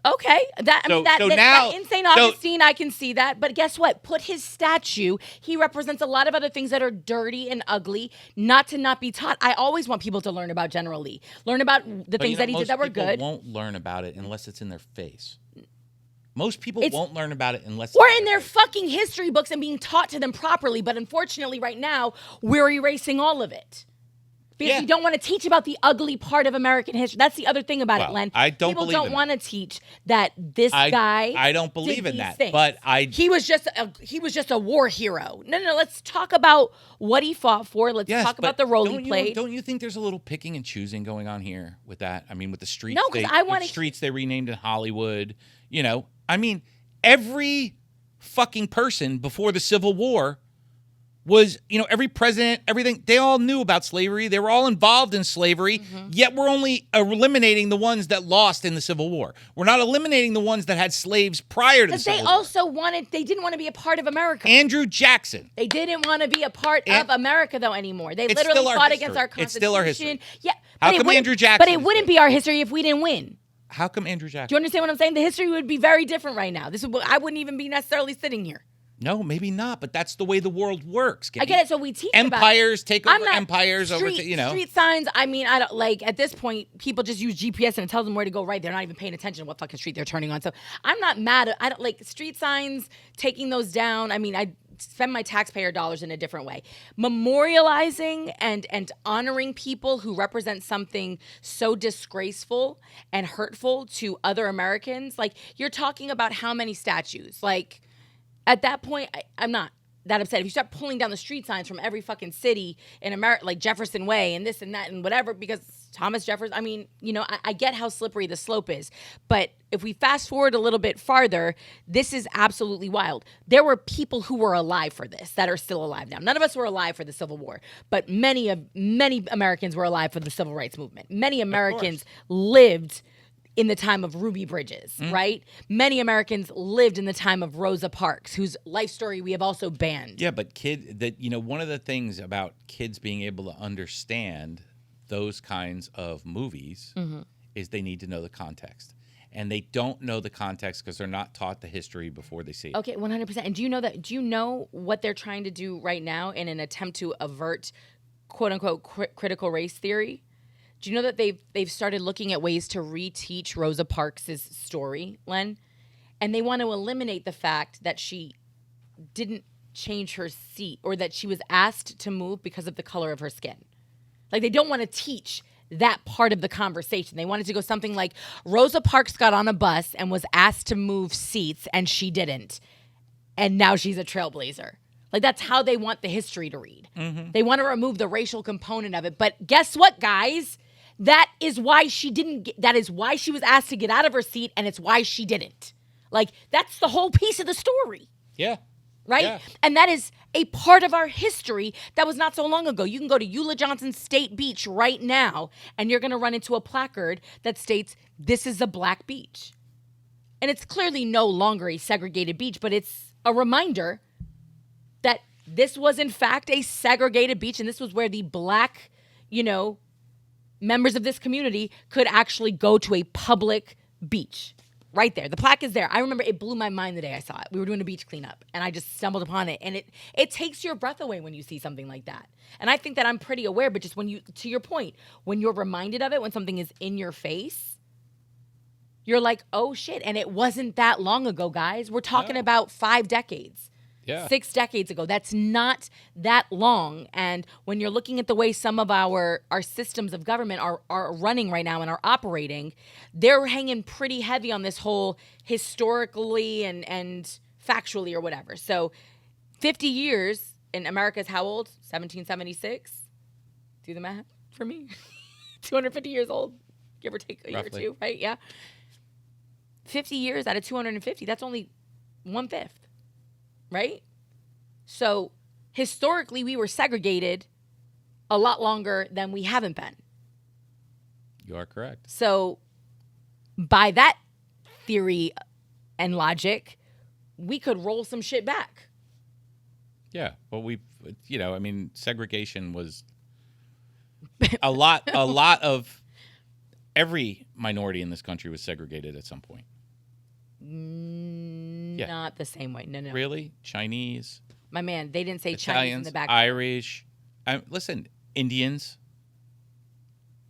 Okay, that now- in St. Augustine, I can see that. But guess what? Put his statue. He represents a lot of other things that are dirty and ugly, not to not be taught. I always want people to learn about General Lee, learn about the things that he did that were good. Most people won't learn about it unless it's in their face. Most people won't learn about it unless Or it's in their fucking history books and being taught to them properly. But unfortunately, right now, we're erasing all of it. Because we don't want to teach about the ugly part of American history. That's the other thing about it, Len. I don't People believe don't in want to teach that this guy. I don't believe did in these that. things. But he was just a war hero. No. Let's talk about what he fought for. Let's talk about the role he played. Don't you think there's a little picking and choosing going on here with that? I mean, with the streets. No, 'cause I wanna- streets they renamed in Hollywood. You know, I mean, every fucking person before the Civil War was, every president, everything, they all knew about slavery. They were all involved in slavery, yet we're only eliminating the ones that lost in the Civil War. We're not eliminating the ones that had slaves prior to the Civil War. Because they didn't want to be a part of America. Andrew Jackson. They didn't want to be a part of America, though, anymore. They It's literally still our fought history. against our Constitution. It's still our history. Yeah. How but come Andrew Jackson But it is wouldn't be our history if we didn't win. How come Andrew Jackson? Do you understand what I'm saying? The history would be very different right now. I wouldn't even be necessarily sitting here. No, maybe not, but that's the way the world works. I get it. So we teach empires about take over empires street signs. I mean, I don't at this point. People just use GPS and it tells them where to go. Right, they're not even paying attention to what fucking street they're turning on. So I'm not mad. I don't like street signs, taking those down. I mean, I spend my taxpayer dollars in a different way. Memorializing and honoring people who represent something so disgraceful and hurtful to other Americans. Like, you're talking about how many statues? Like, at that point, I'm not that upset. If you start pulling down the street signs from every fucking city in America, like Jefferson Way and this and that and whatever, because Thomas Jefferson, I mean, I get how slippery the slope is. But if we fast forward a little bit farther, this is absolutely wild. There were people who were alive for this that are still alive now. None of us were alive for the Civil War, but many Americans were alive for the Civil Rights Movement. Many Americans lived in the time of Ruby Bridges, right? Many Americans lived in the time of Rosa Parks, whose life story we have also banned. Yeah, but one of the things about kids being able to understand those kinds of movies is they need to know the context. And they don't know the context because they're not taught the history before they see it. Okay, 100%. And do you know what they're trying to do right now in an attempt to avert quote unquote critical race theory? Do you know that they've started looking at ways to reteach Rosa Parks' story, Len? And they want to eliminate the fact that she didn't change her seat or that she was asked to move because of the color of her skin. Like, they don't want to teach that part of the conversation. They wanted to go something like, Rosa Parks got on a bus and was asked to move seats and she didn't. And now she's a trailblazer. Like, that's how they want the history to read. They want to remove the racial component of it. But guess what, guys? That is why she was asked to get out of her seat, and it's why she didn't. Like, that's the whole piece of the story. Yeah. Right? Yeah. And that is a part of our history that was not so long ago. You can go to Eula Johnson State Beach right now, and you're going to run into a placard that states, this is a black beach. And it's clearly no longer a segregated beach, but it's a reminder that this was, in fact, a segregated beach, and this was where the black, members of this community could actually go to a public beach. Right there. The plaque is there. I remember it blew my mind the day I saw it. We were doing a beach cleanup, and I just stumbled upon it. And it takes your breath away when you see something like that. And I think that I'm pretty aware, but just to your point, when you're reminded of it, when something is in your face, you're like, oh shit. And it wasn't that long ago, guys. We're talking about 5 decades. Yeah. 6 decades ago. That's not that long. And when you're looking at the way some of our systems of government are running right now and are operating, they're hanging pretty heavy on this whole historically and factually or whatever. So 50 years in America's how old? 1776? Do the math for me. 250 years old, give or take a year or two, right? Yeah. 50 years out of 250, that's only 1/5. Right? So historically, we were segregated a lot longer than we haven't been. You are correct. So by that theory and logic, we could roll some shit back. Yeah. Well, segregation was a lot of every minority in this country was segregated at some point. Yeah. Not the same way. No. Really? Chinese? My man, they didn't say Italians, Chinese in the back. Irish. Listen, Indians,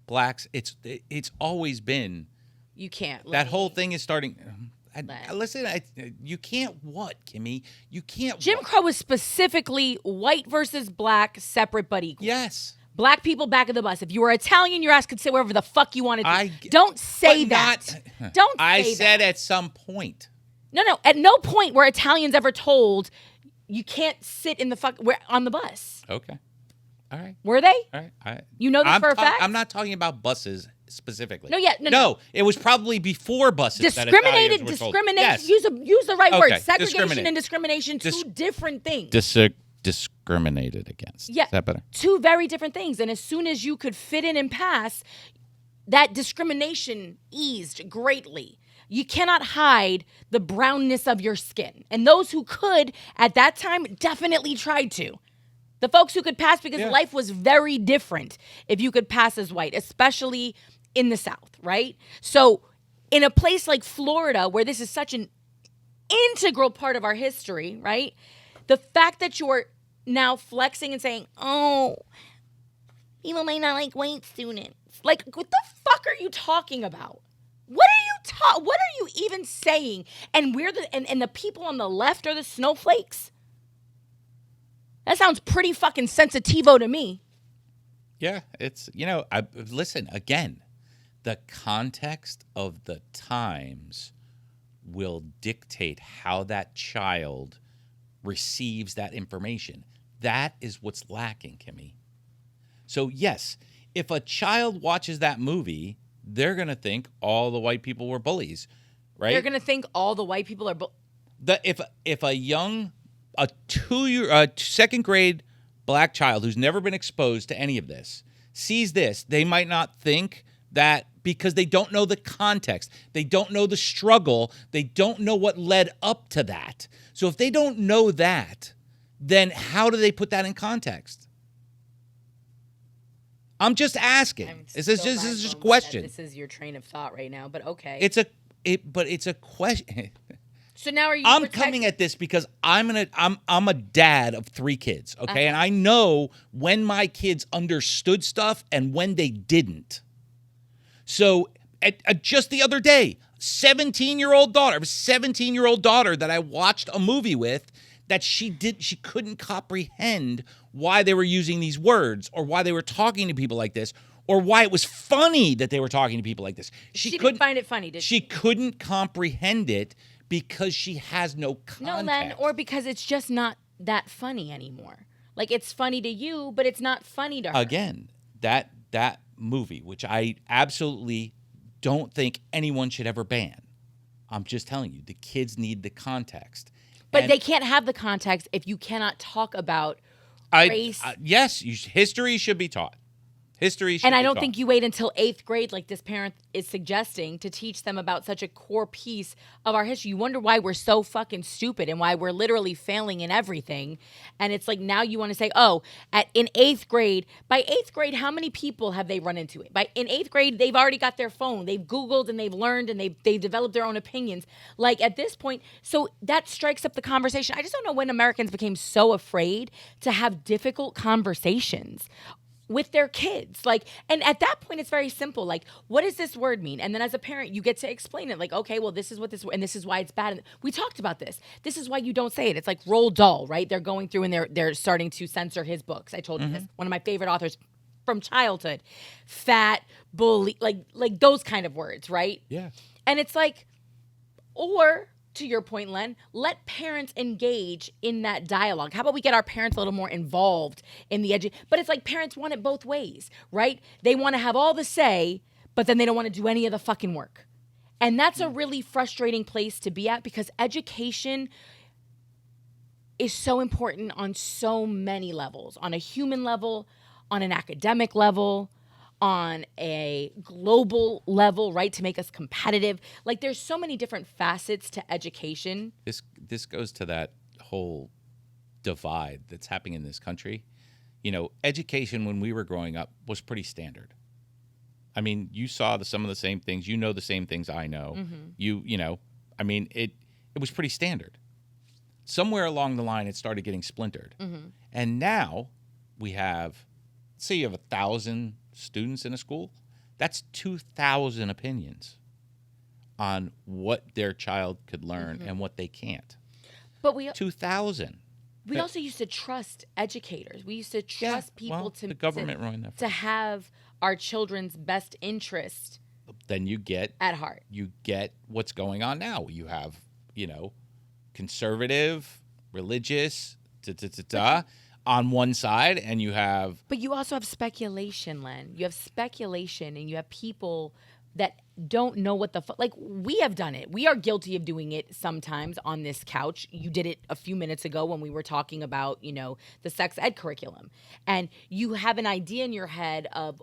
blacks. It's always been. You can't. That whole thing is starting. Listen, you can't what, Kimmy? You can't. Jim Crow was specifically white versus black, separate but equal. Yes. Black people back of the bus. If you were Italian, your ass could sit wherever the fuck you wanted to. Don't say that. Don't say that. I said at some point. No. At no point were Italians ever told you can't sit in on the bus. Okay. All right. Were they? All right. You know this for a fact? I'm not talking about buses specifically. No. It was probably before buses. Discrimination. Yes. Use the right word. Segregation Discriminate. and discrimination, two different things. discriminated against. Yeah. Is that better? Two very different things. And as soon as you could fit in and pass, that discrimination eased greatly. You cannot hide the brownness of your skin. And those who could at that time definitely tried to. The folks who could pass, because life was very different if you could pass as white, especially in the South, right? So in a place like Florida, where this is such an integral part of our history, right? The fact that you're now flexing and saying, oh, people may not like white students. Like, what the fuck are you talking about? What are you even saying? And we're and the people on the left are the snowflakes? That sounds pretty fucking sensitivo to me. Yeah, it's, listen, again, the context of the times will dictate how that child receives that information. That is what's lacking, Kimmy. So, yes, if a child watches that movie, they're going to think all the white people were bullies, right? They're going to think all the white people are if a second grade black child who's never been exposed to any of this sees this, they might not think that, because they don't know the context. They don't know the struggle. They don't know what led up to that. So if they don't know that, then how do they put that in context? I'm just asking. This is just a question. This is your train of thought right now, but okay. It's a question. So now are you? I'm coming at this because I'm a dad of 3 kids, okay? And I know when my kids understood stuff and when they didn't. So just the other day, 17-year-old daughter that I watched a movie with, that she couldn't comprehend why they were using these words, or why they were talking to people like this, or why it was funny that they were talking to people like this. She didn't find it funny, did she? She couldn't comprehend it because she has no context. No, Len, or because it's just not that funny anymore. Like, it's funny to you, but it's not funny to her. Again, that movie, which I absolutely don't think anyone should ever ban. I'm just telling you, the kids need the context. But they can't have the context if you cannot talk about race. Yes, history should be taught. And I don't think you wait until 8th grade, like this parent is suggesting, to teach them about such a core piece of our history. You wonder why we're so fucking stupid and why we're literally failing in everything. And it's like, now you want to say, in 8th grade, by 8th grade, how many people have they run into it? In 8th grade, they've already got their phone. They've Googled and they've learned and they've developed their own opinions. Like, at this point, so that strikes up the conversation. I just don't know when Americans became so afraid to have difficult conversations with their kids. Like, and at that point, it's very simple. Like, what does this word mean? And then as a parent, you get to explain it. Like, okay, well, this is what this, and this is why it's bad. And we talked about this. This is why you don't say it. It's like Roald Dahl, right? They're going through and they're starting to censor his books. I told you this. One of my favorite authors from childhood. Fat, bully, like those kind of words, right? Yeah. And it's like, or to your point, Len, let parents engage in that dialogue. How about we get our parents a little more involved in the but it's like parents want it both ways, right? They want to have all the say, but then they don't want to do any of the fucking work. And that's a really frustrating place to be at, because education is so important on so many levels, on a human level, on an academic level, on a global level, right, to make us competitive. Like, there's so many different facets to education. This goes to that whole divide that's happening in this country. Education when we were growing up was pretty standard. I mean, you saw some of the same things. You know the same things I know. I mean, it was pretty standard. Somewhere along the line, it started getting splintered. And now we have, say you have 1,000 students in a school, that's 2,000 opinions on what their child could learn and what they can't. But we 2,000. We also used to trust educators. We used to trust people the government ruined that to have our children's best interest. Then you get at heart. You get what's going on now. You have, conservative, religious, on one side, and you have... But you also have speculation, Len. You have speculation, and you have people that don't know what the fuck. Like, we have done it. We are guilty of doing it sometimes on this couch. You did it a few minutes ago when we were talking about, the sex ed curriculum. And you have an idea in your head of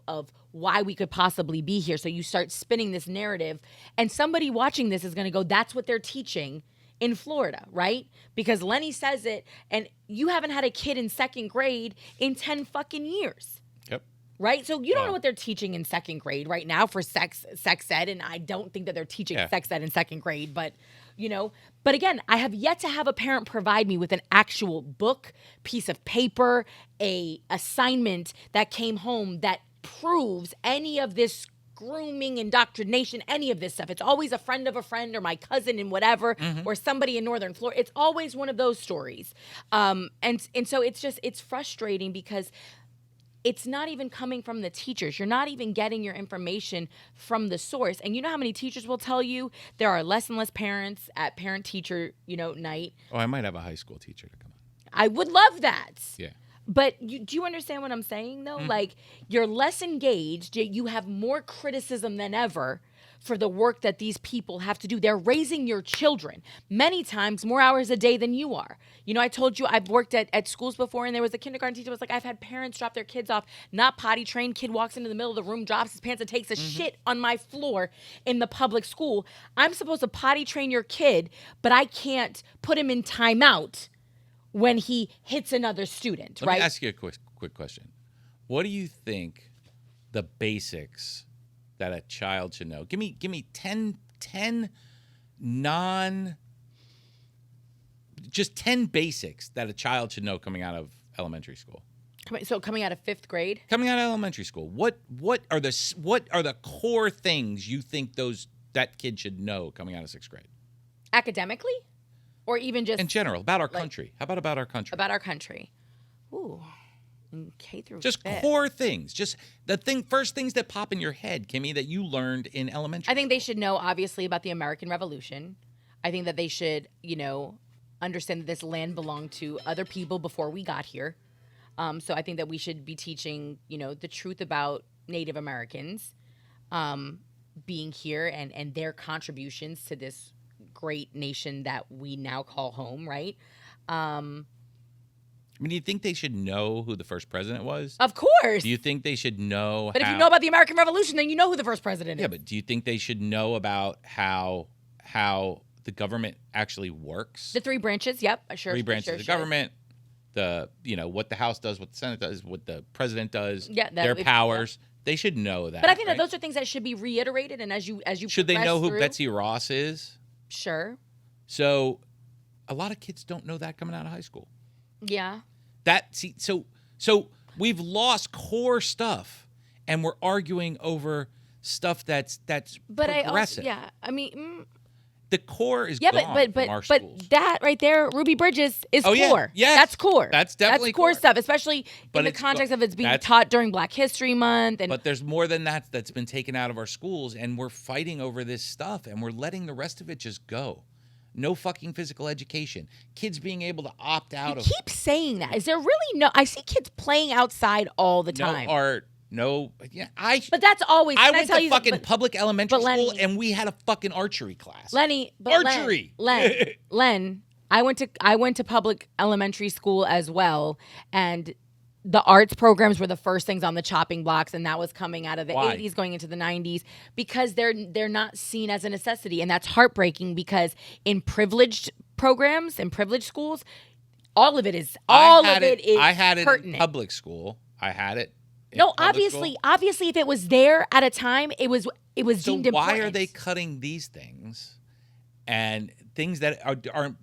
why we could possibly be here. So you start spinning this narrative, and somebody watching this is going to go, that's what they're teaching in Florida, right? Because Lenny says it, and you haven't had a kid in second grade in 10 fucking years. Yep. Right? So you don't know what they're teaching in second grade right now for sex ed, and I don't think that they're teaching sex ed in second grade, but but again, I have yet to have a parent provide me with an actual book, piece of paper, a assignment that came home that proves any of this grooming, indoctrination, any of this stuff. It's always a friend of a friend or my cousin and whatever, or somebody in Northern Florida. It's always one of those stories. And so it's frustrating because it's not even coming from the teachers. You're not even getting your information from the source. And you know how many teachers will tell you there are less and less parents at parent-teacher, night? Oh, I might have a high school teacher to come on. I would love that. Yeah. But do you understand what I'm saying, though? Like, you're less engaged. You have more criticism than ever for the work that these people have to do. They're raising your children many times more hours a day than you are. I told you I've worked at schools before, and there was a kindergarten teacher who was like, I've had parents drop their kids off, not potty trained. Kid walks into the middle of the room, drops his pants, and takes a shit on my floor in the public school. I'm supposed to potty train your kid, but I can't put him in timeout when he hits another student, right? Let me ask you a quick question. What do you think the basics that a child should know? Give me 10 basics that a child should know coming out of elementary school. So coming out of fifth grade? Coming out of elementary school. What are the core things you think that kid should know coming out of sixth grade? Academically? Or even just in general, about our country. How about our country? About our country. Ooh. K through just fifth. Core things. Just first things that pop in your head, Kimmy, that you learned in elementary. I think they should know, obviously, about the American Revolution. I think that they should, understand that this land belonged to other people before we got here. So I think that we should be teaching, the truth about Native Americans being here and their contributions to this great nation that we now call home, right? Do you think they should know who the first president was? Of course. Do you think they should know But if you know about the American Revolution, then you know who the first president is. Yeah, but do you think they should know about how the government actually works? The three branches, yep. Three branches of the government, what the House does, what the Senate does, what the president does, their powers. Yeah. They should know that. But I think that those are things that should be reiterated, and as you should they know who Betsy Ross is? Sure. So a lot of kids don't know that coming out of high school. Yeah. So we've lost core stuff, and we're arguing over stuff that's progressive. The core is gone from our schools. But that right there, Ruby Bridges, is core. Yeah. Yes. That's core. That's definitely core stuff, especially in the context of it's being taught during Black History Month. But there's more than that's been taken out of our schools, and we're fighting over this stuff, and we're letting the rest of it just go. No fucking physical education. Kids being able to opt out of... You keep saying that. Is there really no... I see kids playing outside all the time. No art. No... Yeah, But that's always... I went to fucking public elementary school, and we had a fucking archery class. Archery! Len, I went to public elementary school as well, and the arts programs were the first things on the chopping blocks, and that was coming out of the 80s going into the 90s because they're not seen as a necessity, and that's heartbreaking because in privileged programs and privileged schools, all of it is I had it pertinent. In public school. I had it. No, obviously, if it was there at a time, it was deemed important. Why are they cutting these things and things that aren't?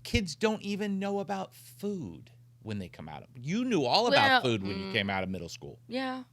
Kids don't even know about food. When they come out of, you knew all about food when you came out of middle school. Yeah,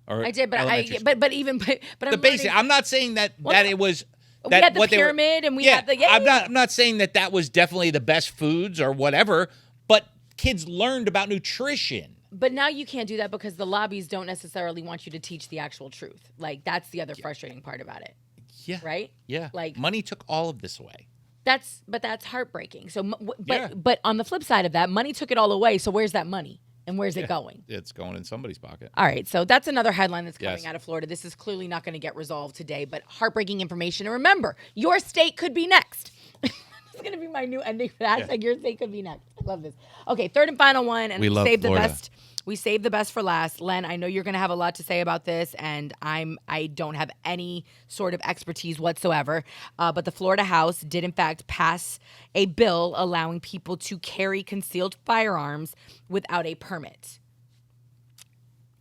or I did, but the basic. I'm not saying that it was. We had the pyramid, and we had the. I'm not saying that was definitely the best foods or whatever, but kids learned about nutrition. But now you can't do that because the lobbies don't necessarily want you to teach the actual truth. Like that's the other frustrating part about it. Yeah. Right. Yeah. Like money took all of this away. That's heartbreaking. So, but on the flip side of that, money took it all away. So where's that money? And where's it going? It's going in somebody's pocket. All right, so that's another headline that's coming Yes. out of Florida. This is clearly not going to get resolved today, but heartbreaking information. And remember, your state could be next. It's going to be my new ending for that. Hashtag your state could be next. I love this. Okay, third and final one, and We love save the Florida. best. We saved the best for last. Len, I know you're going to have a lot to say about this, and I don't have any sort of expertise whatsoever. But the Florida House did, in fact, pass a bill allowing people to carry concealed firearms without a permit.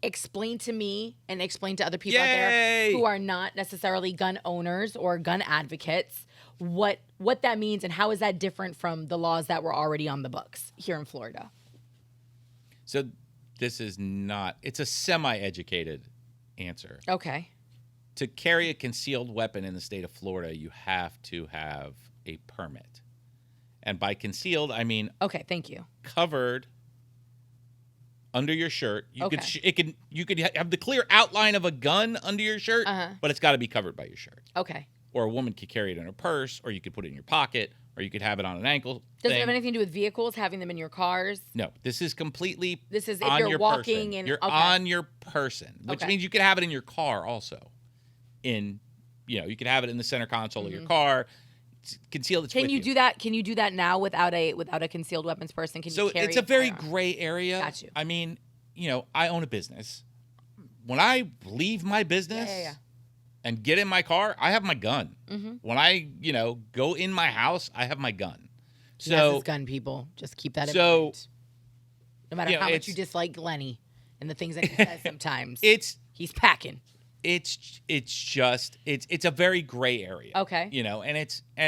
Explain to me and explain to other people out there Yay! who are not necessarily gun owners or gun advocates what that means and how is that different from the laws that were already on the books here in Florida. So this is not, it's a semi-educated answer. Okay. To carry a concealed weapon in the state of Florida, you have to have a permit. And by concealed, I mean Okay, thank you. covered under your shirt. You Okay. you could have the clear outline of a gun under your shirt, but it's got to be covered by your shirt. Okay. Or a woman could carry it in her purse, or you could put it in your pocket, or you could have it on an ankle. Does thing. it have anything to do with vehicles, having them in your cars? No, this is completely This is if on you're your walking person. and- You're okay. on your person, which Okay. means you could have it in your car also. You could have it in the center console of your car. It's concealed. It's Can with you do that? Can you do that now without a concealed weapons person? Can So you carry it's a very firearm? gray area. Got you. I mean, I own a business. When I leave my business Yeah. and get in my car, I have my gun. When I, go in my house, I have my gun. He has So his gun, people. Just keep that in So, mind. No matter how much it's- you dislike Lenny and the things that he says sometimes, it's he's packing. it's a very gray area. Okay. And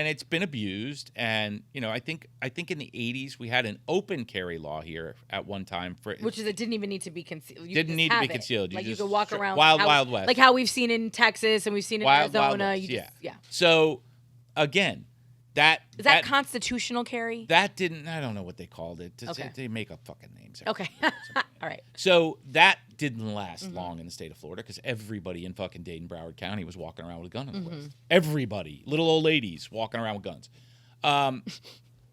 it's been abused. And I think in the 80s we had an open carry law here at one time for Which is it didn't even need to be concealed. You Didn't just need to have be it. concealed. You Like you just could walk sure, around Wild like how, Wild West. like how we've seen in Texas and we've seen in Wild Arizona. West, You just, yeah. So again, Is that constitutional carry? that didn't. I don't know what they called it. Okay. They make up fucking names. Okay. All right. So that didn't last long in the state of Florida because everybody in fucking Dade, Broward County was walking around with a gun on the list. Everybody, little old ladies walking around with guns.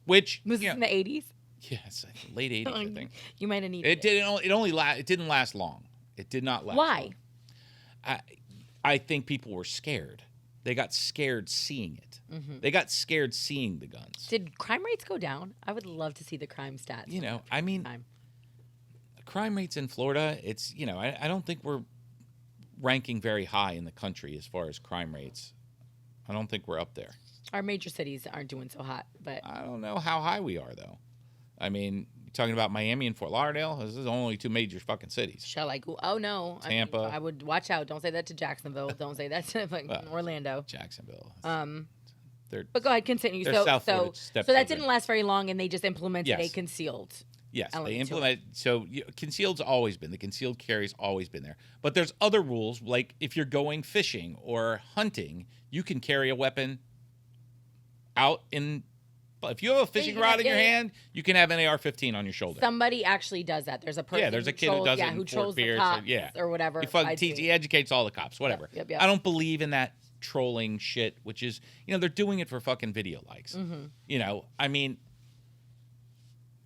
Which Was this in the 80s? yes, late 80s, I think. You might have needed It didn't. It didn't last long. It did not last. Why? long. I think people were scared. They got scared seeing it. They got scared seeing the guns. Did crime rates go down? I would love to see the crime stats. I mean, Time. crime rates in Florida, it's, I don't think we're ranking very high in the country as far as crime rates. I don't think we're up there. Our major cities aren't doing so hot, but I don't know how high we are, though. I mean, you're talking about Miami and Fort Lauderdale? This is only two major fucking cities. shall I go? Oh, no. Tampa. I would watch out. Don't say that to Jacksonville. Don't say that to fucking Orlando. Jacksonville. But go ahead, continue. They're So South Florida that stepchildren. didn't last very long, and they just implemented a Yes. concealed. Yes, element they to implement. So concealed's always been. The concealed carry's always been there. But there's other rules, like if you're going fishing or hunting, you can carry a weapon out in. If you have a fishing can rod have- in your yeah, yeah. hand, you can have an AR-15 on your shoulder. Somebody actually does that. There's a person. There's a who kid who trolls- does it yeah, in who Fort trolls the Pierce, cops or whatever. He fucking I see. he educates all the cops, whatever. Yep. I don't believe in that trolling shit, which is, they're doing it for fucking video likes. I mean,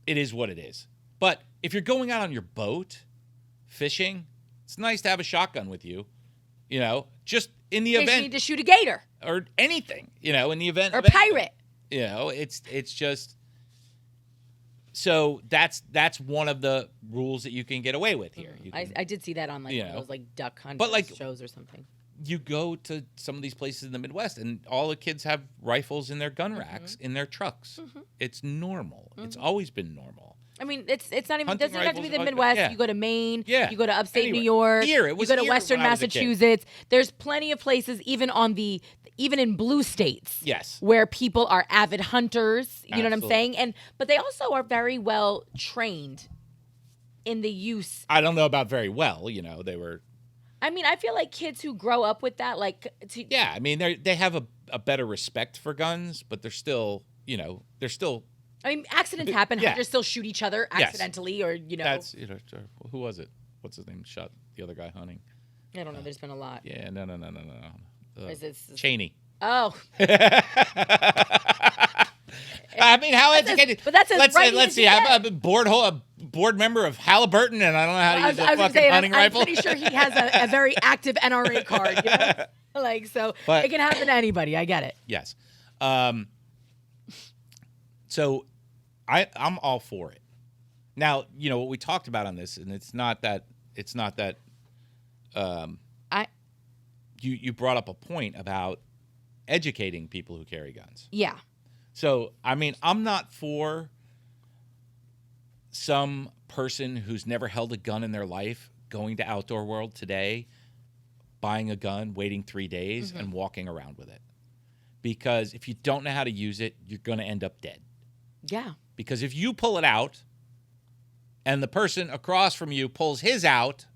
it is what it is. But if you're going out on your boat, fishing, it's nice to have a shotgun with you, just in the In case you event need to shoot a gator or anything, in the event or of a pirate. it's just. So that's one of the rules that you can get away with here. You can, I did see that on one of those duck hunt like- shows or something. you go to some of these places in the Midwest, and all the kids have rifles in their gun racks in their trucks. It's normal. It's always been normal. I mean, it's not even. Hunting It doesn't have to be rifles the are like that, Midwest. yeah. You go to Maine. Yeah. You go to upstate Anywhere. New York. Here, it was you go to here Western when I was a kid. Massachusetts. There's plenty of places, even in blue states. Yes. Where people are avid hunters. You know what I'm Absolutely. saying? But they also are very well trained in the use. I don't know about very well. They were. I mean, I feel like kids who grow up with that, Yeah, I mean, they have a better respect for guns, but they're still, they're still. I mean, accidents happen. Yeah. Hunters still shoot each other Yes. accidentally, or That's who was it? What's his name? Shot the other guy hunting. I don't know. There's been a lot. Yeah, no. Is this? Cheney. Oh, I mean, how educated? but that's as let's righty let's as see. you I'm get. a board hole, a board member of Halliburton, and I don't know how to use a I was fucking saying, hunting rifle. I'm pretty sure he has a very active NRA card. You know? Like, so But- it can happen to anybody. I get it. Yes. So I'm all for it. Now, what we talked about on this, and it's not that you brought up a point about educating people who carry guns. Yeah. So, I mean, I'm not for some person who's never held a gun in their life going to Outdoor World today, buying a gun, waiting 3 days, and walking around with it. Because if you don't know how to use it, you're going to end up dead. Yeah. Because if you pull it out and the person across from you pulls his out,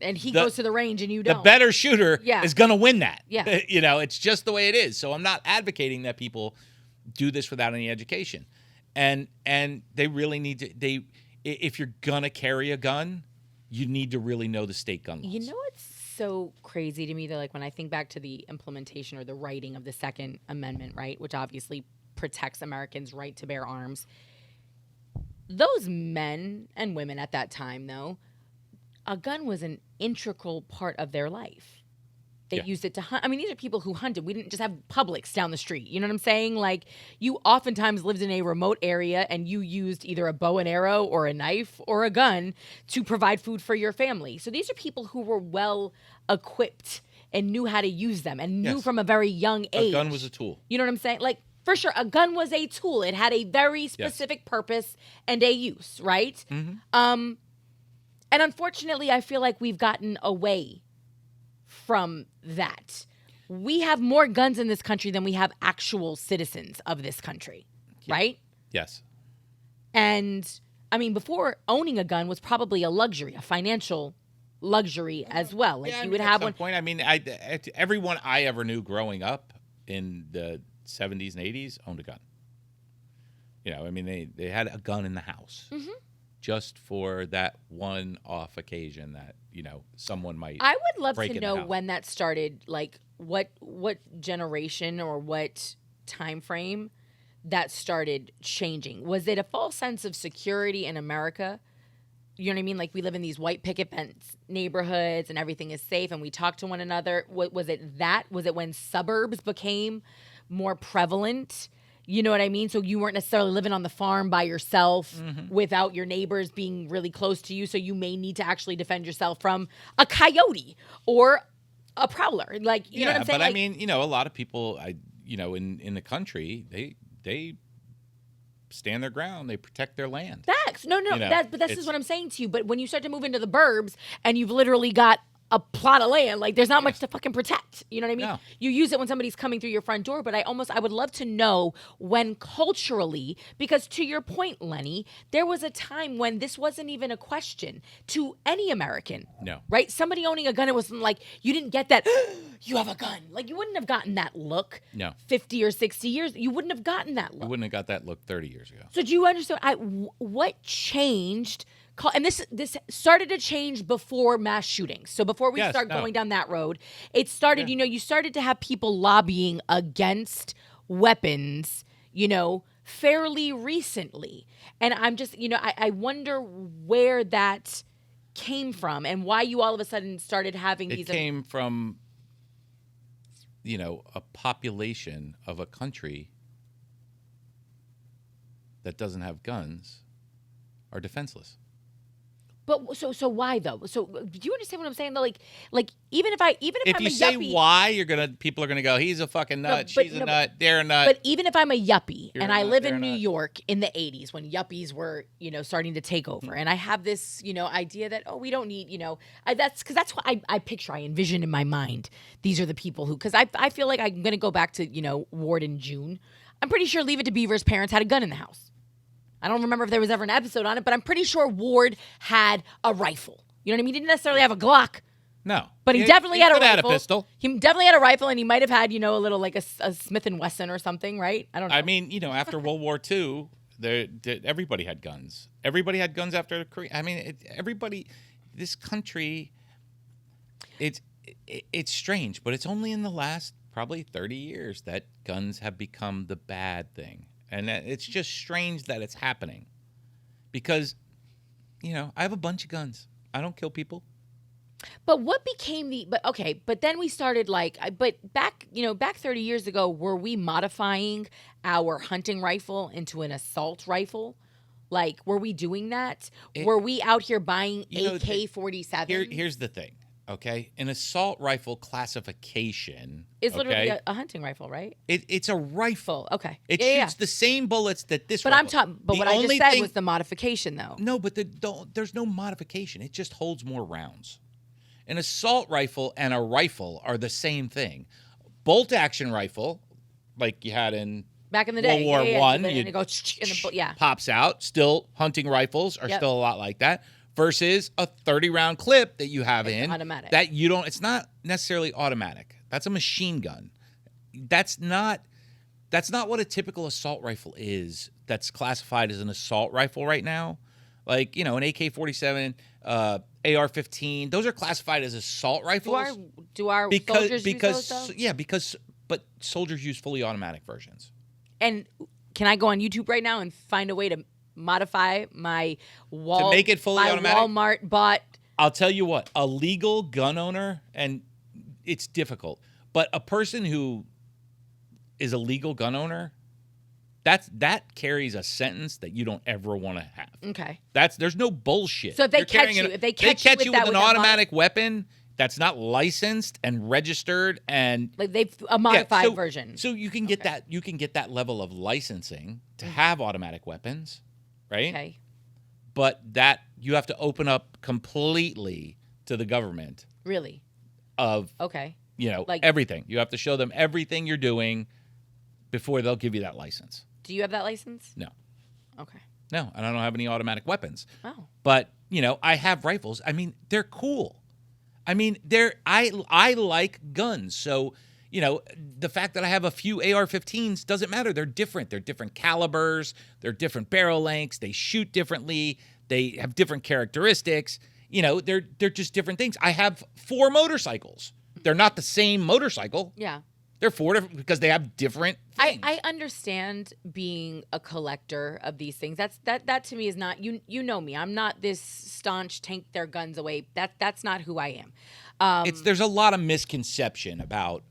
and he goes to the range and you don't. The better shooter is going to win that. Yeah. It's just the way it is. So I'm not advocating that people do this without any education. And they really need to, if you're going to carry a gun, you need to really know the state gun laws. You know what's so crazy to me that, like, when I think back to the implementation or the writing of the Second Amendment, right, which obviously protects Americans' right to bear arms, those men and women at that time, though, a gun was an integral part of their life. They used it to hunt. I mean, these are people who hunted. We didn't just have Publix down the street. You know what I'm saying? Like, you oftentimes lived in a remote area and you used either a bow and arrow or a knife or a gun to provide food for your family. So these are people who were well equipped and knew how to use them and knew from a very young age. A gun was a tool. You know what I'm saying? Like, for sure, a gun was a tool. It had a very specific purpose and a use, right? And unfortunately, I feel like we've gotten away from that. We have more guns in this country than we have actual citizens of this country, right? Yes. And, I mean, before, owning a gun was probably a luxury, a financial luxury as well. Like, you would have one. Point. I mean, everyone I ever knew growing up in the 70s and 80s owned a gun. I mean, they had a gun in the house. Just for that one-off occasion that, someone might I would love break to in the know house. when that started, like what generation or what time frame that started changing. Was it a false sense of security in America? You know what I mean? Like, we live in these white picket fence neighborhoods and everything is safe and we talk to one another. Was it that? Was it when suburbs became more prevalent? You know what I mean? So you weren't necessarily living on the farm by yourself without your neighbors being really close to you. So you may need to actually defend yourself from a coyote or a prowler. Like, you know what I'm saying? But like, I mean, a lot of people, in the country, they stand their ground. They protect their land. facts. No, but this is what I'm saying to you. But when you start to move into the burbs and you've literally got a plot of land, like, there's not much to fucking protect. You know what I mean? No. You use it when somebody's coming through your front door, but I would love to know when culturally, because to your point, Lenny, there was a time when this wasn't even a question to any American. No. Right? Somebody owning a gun, it wasn't like, you didn't get that, you have a gun. Like, you wouldn't have gotten that look. No. 50 or 60 years, you wouldn't have gotten that look. You wouldn't have got that look 30 years ago. So do you understand what changed? And this started to change before mass shootings. So before we start going down that road, it started, you started to have people lobbying against weapons, fairly recently. And I'm just, I wonder where that came from and why you all of a sudden started having these. It came from, a population of a country that doesn't have guns are defenseless. But so why though? So do you understand what I'm saying though? Like even if I'm if a you say yuppie, why, people are gonna go, he's a fucking nut, she's a nut, they're a nut. But even if I'm a yuppie and I live in New nut. York in the 80s when yuppies were, starting to take over, and I have this, idea that, we don't need, that's what I picture, I envision in my mind. These are the people who, because I feel like I'm gonna go back to, Ward in June. I'm pretty sure Leave It to Beaver's parents had a gun in the house. I don't remember if there was ever an episode on it, but I'm pretty sure Ward had a rifle. You know what I mean? He didn't necessarily have a Glock. No. But he definitely had a rifle. Had a pistol. He definitely had a rifle, and he might have had, a little, like a Smith & Wesson or something, right? I don't know. I mean, after World War II, everybody had guns. Everybody had guns after Korea. I mean, this country, it's strange, but it's only in the last probably 30 years that guns have become the bad thing. And it's just strange that it's happening because, I have a bunch of guns. I don't kill people. But what became but then we started but back 30 years ago, were we modifying our hunting rifle into an assault rifle? Like, were we doing that? Were we out here buying AK-47? Here's the thing, okay? An assault rifle classification is literally a hunting rifle, right? It's a rifle. Okay. It shoots the same bullets that this But rifle. But what I just said was the modification, though. No, but there's no modification. It just holds more rounds. An assault rifle and a rifle are the same thing. Bolt action rifle, like you had in back in the day, World War I, and it goes pops out. Still, hunting rifles are still a lot like that. Versus a 30-round clip that you have automatic. That you don't. It's not necessarily automatic. That's a machine gun. That's not what a typical assault rifle is. That's classified as an assault rifle right now. Like, an AK-47, AR-15. Those are classified as assault rifles. Do our soldiers use those, though? But soldiers use fully automatic versions. And can I go on YouTube right now and find a way to modify my to make it fully automatic? Walmart bought. I'll tell you what, a legal gun owner, and it's difficult, but a person who is a legal gun owner, that carries a sentence that you don't ever want to have. Okay. There's no bullshit. So if they catch you with an automatic weapon that's not licensed and registered and like they've a modified version. So you can get that level of licensing to have automatic weapons, right? Okay. But that you have to open up completely to the government. Really? Like everything. You have to show them everything you're doing before they'll give you that license. Do you have that license? No. Okay. No, and I don't have any automatic weapons. Oh. But, I have rifles. I mean, they're cool. I mean, I like guns. So, the fact that I have a few AR-15s doesn't matter. They're different. They're different calibers. They're different barrel lengths. They shoot differently. They have different characteristics. They're just different things. I have 4 motorcycles. They're not the same motorcycle. Yeah. They're 4 different because they have different things. I understand being a collector of these things. That to me is not you know me. I'm not this staunch take their guns away. That's not who I am. There's a lot of misconception about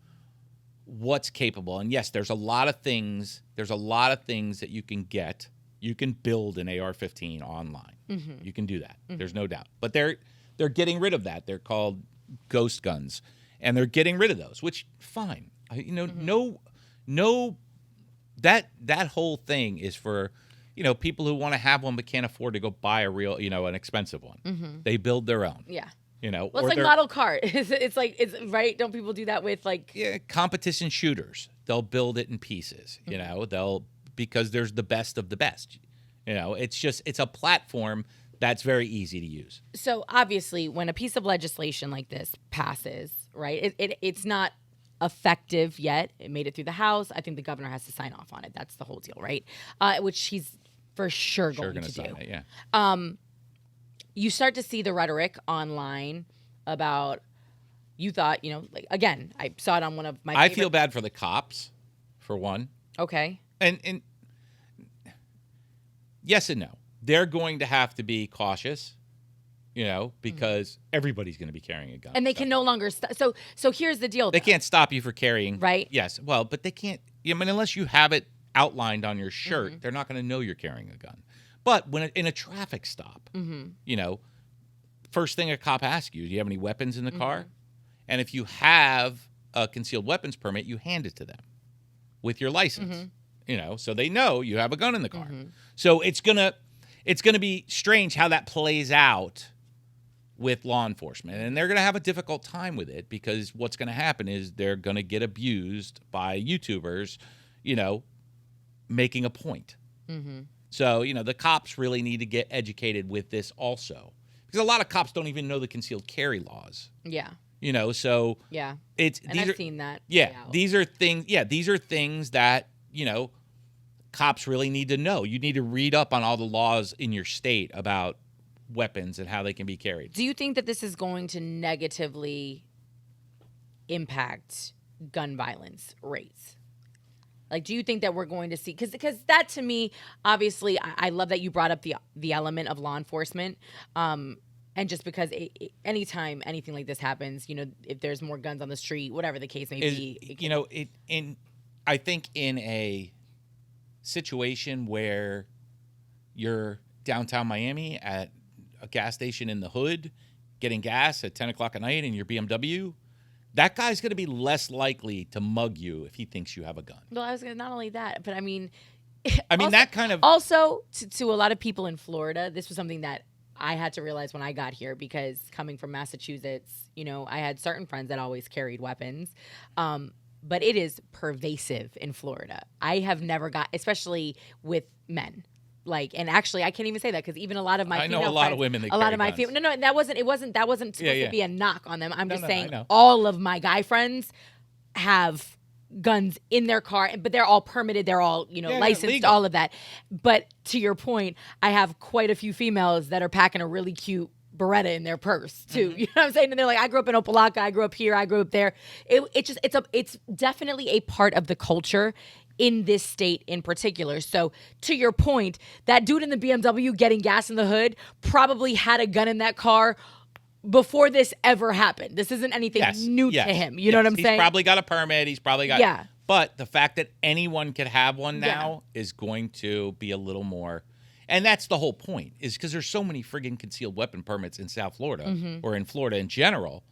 what's capable. And yes, there's a lot of things that you can get. You can build an AR-15 online. Mm-hmm. You can do that. Mm-hmm. There's no doubt. But they're getting rid of that. They're called ghost guns. And they're getting rid of those, which fine. No, that whole thing is for, people who want to have one but can't afford to go buy a real, an expensive one. Mm-hmm. They build their own. Yeah. Well, it's like model car. It's right. Don't people do that with competition shooters? They'll build it in pieces. Mm-hmm. Because there's the best of the best. It's a platform that's very easy to use. So obviously, when a piece of legislation like this passes, right? It's not effective yet. It made it through the House. I think the governor has to sign off on it. That's the whole deal, right? Which he's for sure going to do. It, yeah. You start to see the rhetoric online about. You thought, again, I saw it on one of my. I feel bad for the cops, for one. Okay. And yes and no. They're going to have to be cautious. Because everybody's going to be carrying a gun. And they can no longer So here's the deal. They can't stop you for carrying. Right. Yes. Well, but they can't. Unless you have it outlined on your shirt, mm-hmm. they're not going to know you're carrying a gun. But when in a traffic stop, mm-hmm. First thing a cop asks you, do you have any weapons in the car? Mm-hmm. And if you have a concealed weapons permit, you hand it to them with your license. Mm-hmm. So they know you have a gun in the car. Mm-hmm. So it's gonna be strange how that plays out with law enforcement, and they're going to have a difficult time with it because what's going to happen is they're going to get abused by YouTubers, making a point. Mm-hmm. So, the cops really need to get educated with this also because a lot of cops don't even know the concealed carry laws. Yeah. So yeah, I've seen that. Yeah. These are things that, cops really need to know. You need to read up on all the laws in your state about weapons and how they can be carried. Do you think that this is going to negatively impact gun violence rates? Like, do you think that we're going to see, because that to me, obviously, I love that you brought up the element of law enforcement. And just because anytime anything like this happens, if there's more guns on the street, whatever the case may be, I think in a situation where you're downtown Miami at a gas station in the hood, getting gas at 10 o'clock at night in your BMW, that guy's going to be less likely to mug you if he thinks you have a gun. Well, I was going to, not only that, but I mean, also, that kind of. Also, to a lot of people in Florida, this was something that I had to realize when I got here, because coming from Massachusetts, I had certain friends that always carried weapons. But it is pervasive in Florida. I have never especially with men. And actually, I can't even say that, because even a lot of my female I know a lot friends, of women that a lot of my guns. female, that wasn't supposed to be a knock on them. I'm just saying I know. all of my guy friends have guns in their car, but they're all permitted, they're all licensed, legal. all of that. But to your point, I have quite a few females that are packing a really cute Beretta in their purse too. You know what I'm saying? And they're like, I grew up in Opelika, I grew up here, I grew up there. It's definitely a part of the culture in this state in particular. So to your point, that dude in the BMW getting gas in the hood probably had a gun in that car before this ever happened. This isn't anything new to him. You know what I'm saying? He's probably got a permit. He's probably got. Yeah. But the fact that anyone could have one now is going to be a little more. And that's the whole point, is because there's so many friggin' concealed weapon permits in South Florida or in Florida in general,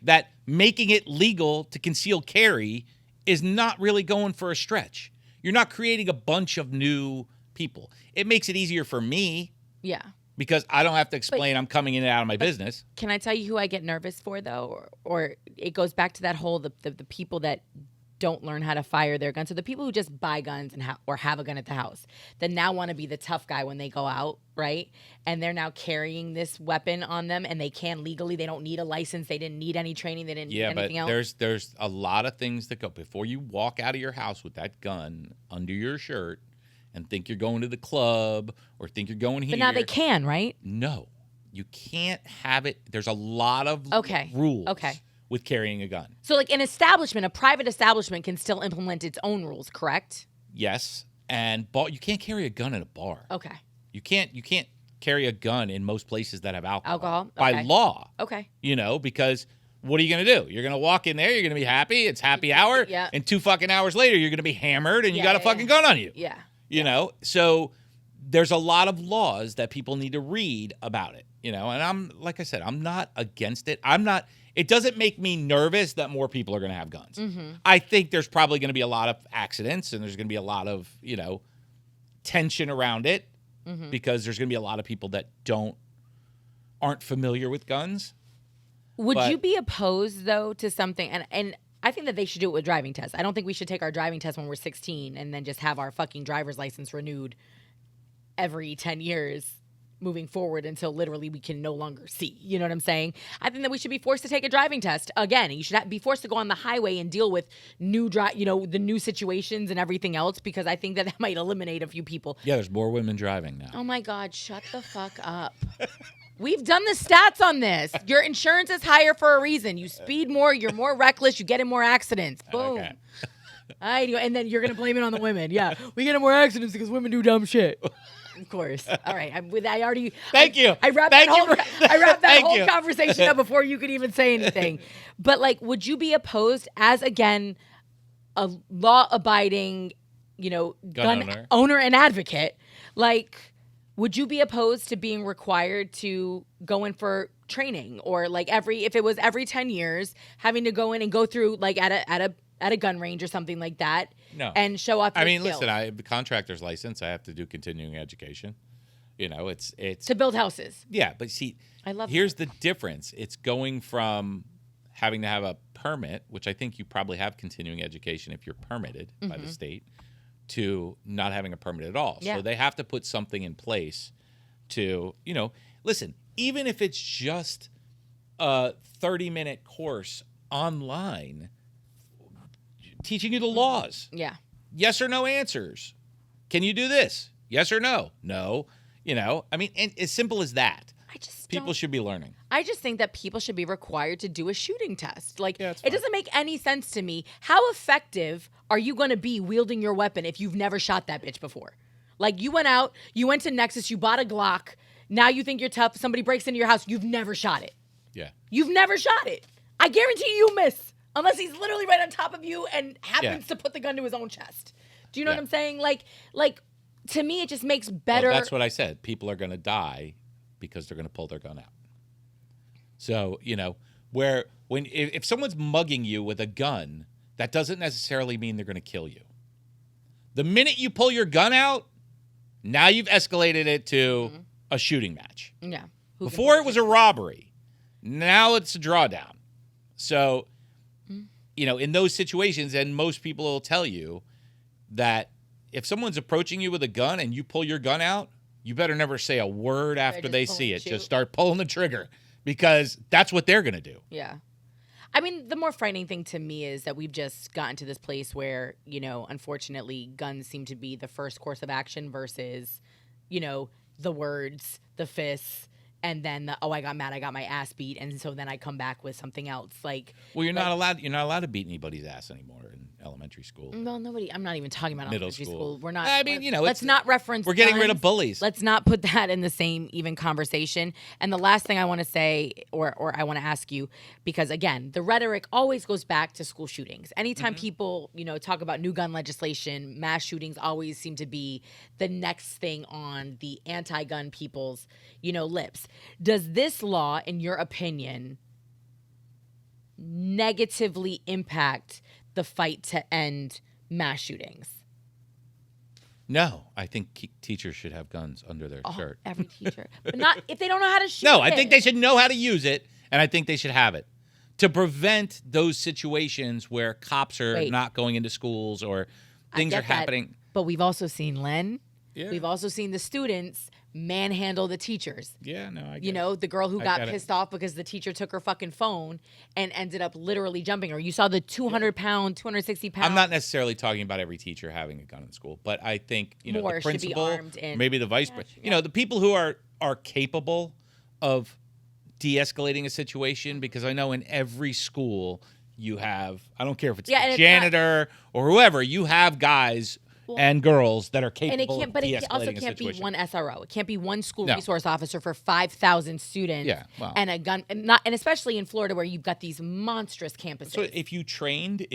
that making it legal to conceal carry is not really going for a stretch. You're not creating a bunch of new people. It makes it easier for me. Yeah. Because I don't have to explain I'm coming in and out of my business. Can I tell you who I get nervous for, though? Or it goes back to that whole, the people that don't learn how to fire their guns. So the people who just buy guns and have a gun at the house, that now want to be the tough guy when they go out, right? And they're now carrying this weapon on them, and they can legally. They don't need a license. They didn't need any training. They didn't need anything else. Yeah, but there's a lot of things that go before you walk out of your house with that gun under your shirt and think you're going to the club or think you're going here. But now they can, right? No, you can't have it. There's a lot of rules with carrying a gun. So like a private establishment can still implement its own rules, correct? Yes, and you can't carry a gun in a bar. Okay. You can't carry a gun in most places that have alcohol. Okay. By law. Okay. Because what are you going to do? You're going to walk in there, you're going to be happy, it's happy hour, and 2 fucking hours later you're going to be hammered and you got a fucking gun on you. Yeah. You know? So there's a lot of laws that people need to read about it, and I'm, like I said, I'm not against it. It doesn't make me nervous that more people are going to have guns. Mm-hmm. I think there's probably going to be a lot of accidents and there's going to be a lot of, tension around it because there's going to be a lot of people that aren't familiar with guns. Would you be opposed, though, to something, and I think that they should do it with driving tests. I don't think we should take our driving test when we're 16 and then just have our fucking driver's license renewed every 10 years moving forward until literally we can no longer see. You know what I'm saying? I think that we should be forced to take a driving test again. You should be forced to go on the highway and deal with the new situations and everything else, because I think that might eliminate a few people. Yeah, there's more women driving now. Oh my God, shut the fuck up. We've done the stats on this. Your insurance is higher for a reason. You speed more, you're more reckless, you get in more accidents. Boom. Okay. And then you're going to blame it on the women. Yeah, we get in more accidents because women do dumb shit. Of course. All right. Thank you. I wrapped that whole conversation up before you could even say anything. But would you be opposed as, again, a law-abiding, gun owner and advocate? Would you be opposed to being required to go in for training, or if it was every 10 years having to go in and go through at a gun range or something like that? No. And show off your skills? Listen, I have a contractor's license. I have to do continuing education. It's to build houses. Yeah, but see, here's the difference. It's going from having to have a permit, which I think you probably have continuing education if you're permitted by the state, to not having a permit at all. Yeah. So they have to put something in place to, listen, even if it's just a 30-minute course online teaching you the laws. Yeah. Yes or no answers. Can you do this? Yes or no? No. And as simple as that. People should be learning. I just think that people should be required to do a shooting test. Like, Yeah, it's it fine. doesn't make any sense to me. How effective are you going to be wielding your weapon if you've never shot that bitch before? Like, you went out, you went to Nexus, you bought a Glock. Now you think you're tough. Somebody breaks into your house. You've never shot it. Yeah. You've never shot it. I guarantee you miss. Unless he's literally right on top of you and happens to put the gun to his own chest. Do you know what I'm saying? Like, to me, it just makes better. Well, that's what I said. People are going to die because they're going to pull their gun out. So, if someone's mugging you with a gun, that doesn't necessarily mean they're going to kill you. The minute you pull your gun out, now you've escalated it to a shooting match. Yeah. Before it was a robbery. Now it's a drawdown. So, in those situations, and most people will tell you that if someone's approaching you with a gun and you pull your gun out, you better never say a word after they see it. Just start pulling the trigger because that's what they're going to do. Yeah. I mean, the more frightening thing to me is that we've just gotten to this place where, unfortunately, guns seem to be the first course of action versus, the words, the fists, and then I got mad, I got my ass beat, and so then I come back with something else. Well, you're not allowed to beat anybody's ass anymore in elementary school. Well, nobody. I'm not even talking about Middle elementary school. school. We're not. I mean, let's not reference. We're getting guns. rid of bullies. Let's not put that in the same even conversation. And the last thing I want to say, or I want to ask you, because again, the rhetoric always goes back to school shootings. Anytime people, talk about new gun legislation, mass shootings always seem to be the next thing on the anti-gun people's, lips. Does this law, in your opinion, negatively impact the fight to end mass shootings? No, I think teachers should have guns under their shirt. Every teacher. But not if they don't know how to shoot No, it. I think they should know how to use it, and I think they should have it to prevent those situations where cops are not going into schools or things are happening. But we've also seen Len. Yeah. We've also seen the students manhandle the teachers. Yeah, no, I get it. The girl who got pissed off because the teacher took her fucking phone and ended up literally jumping her. You saw the 200-pound, 260-pound. I'm not necessarily talking about every teacher having a gun in school, but I think, the More should be principal, armed and- maybe the vice president, the people who are capable of de-escalating a situation, because I know in every school you have, I don't care if it's the janitor or whoever, you have guys and girls that are capable of de-escalating a situation. But it also can't be one SRO. It can't be one school resource officer for 5,000 students and a gun, and especially in Florida where you've got these monstrous campuses. So if you trained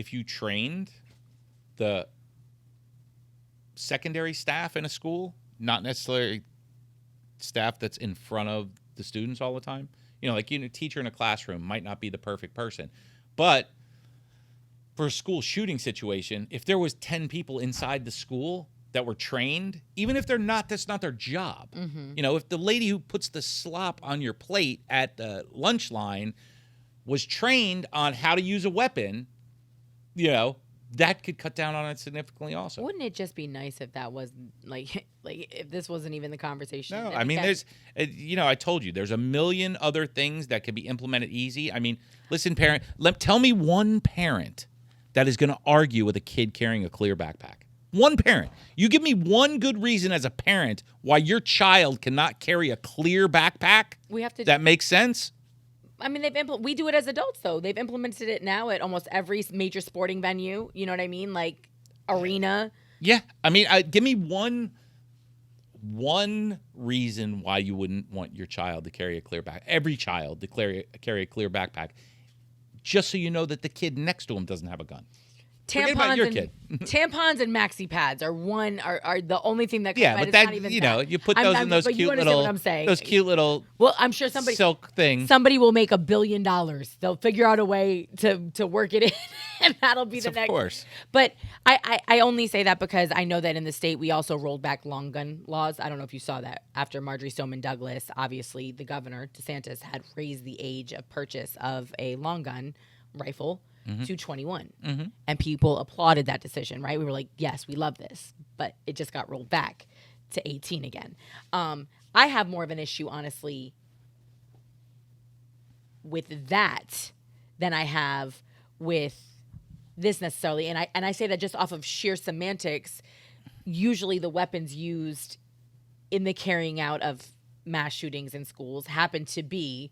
the secondary staff in a school, not necessarily staff that's in front of the students all the time, a teacher in a classroom might not be the perfect person, but for a school shooting situation, if there was 10 people inside the school that were trained, even if that's not their job. If the lady who puts the slop on your plate at the lunch line was trained on how to use a weapon, that could cut down on it significantly also. Wouldn't it just be nice if that was like if this wasn't even the conversation? No, I mean, there's, I told you, there's a million other things that can be implemented easy. I mean, listen, parent, tell me one parent that is going to argue with a kid carrying a clear backpack. One parent. You give me one good reason as a parent why your child cannot carry a clear backpack. That makes sense. I mean, we do it as adults, though. They've implemented it now at almost every major sporting venue. You know what I mean? Like arena. Yeah. I mean, give me one reason why you wouldn't want your child to carry a clear backpack. Every child to carry a clear backpack, just so you know that the kid next to him doesn't have a gun. Forget about your kid. Tampons and maxi pads are the only thing that. Yeah, but that you put those in those cute little. What I'm saying. Those cute little. Well, I'm sure silk things. Somebody will make $1 billion. They'll figure out a way to work it in, and that'll be the next. Of course. But I only say that because I know that in the state we also rolled back long gun laws. I don't know if you saw that after Marjorie Stoneman Douglas. Obviously, the governor DeSantis had raised the age of purchase of a long gun rifle to 21. And people applauded that decision, right? We were like, yes, we love this. But it just got rolled back to 18 again. I have more of an issue, honestly, with that than I have with this necessarily. And I say that just off of sheer semantics. Usually the weapons used in the carrying out of mass shootings in schools happen to be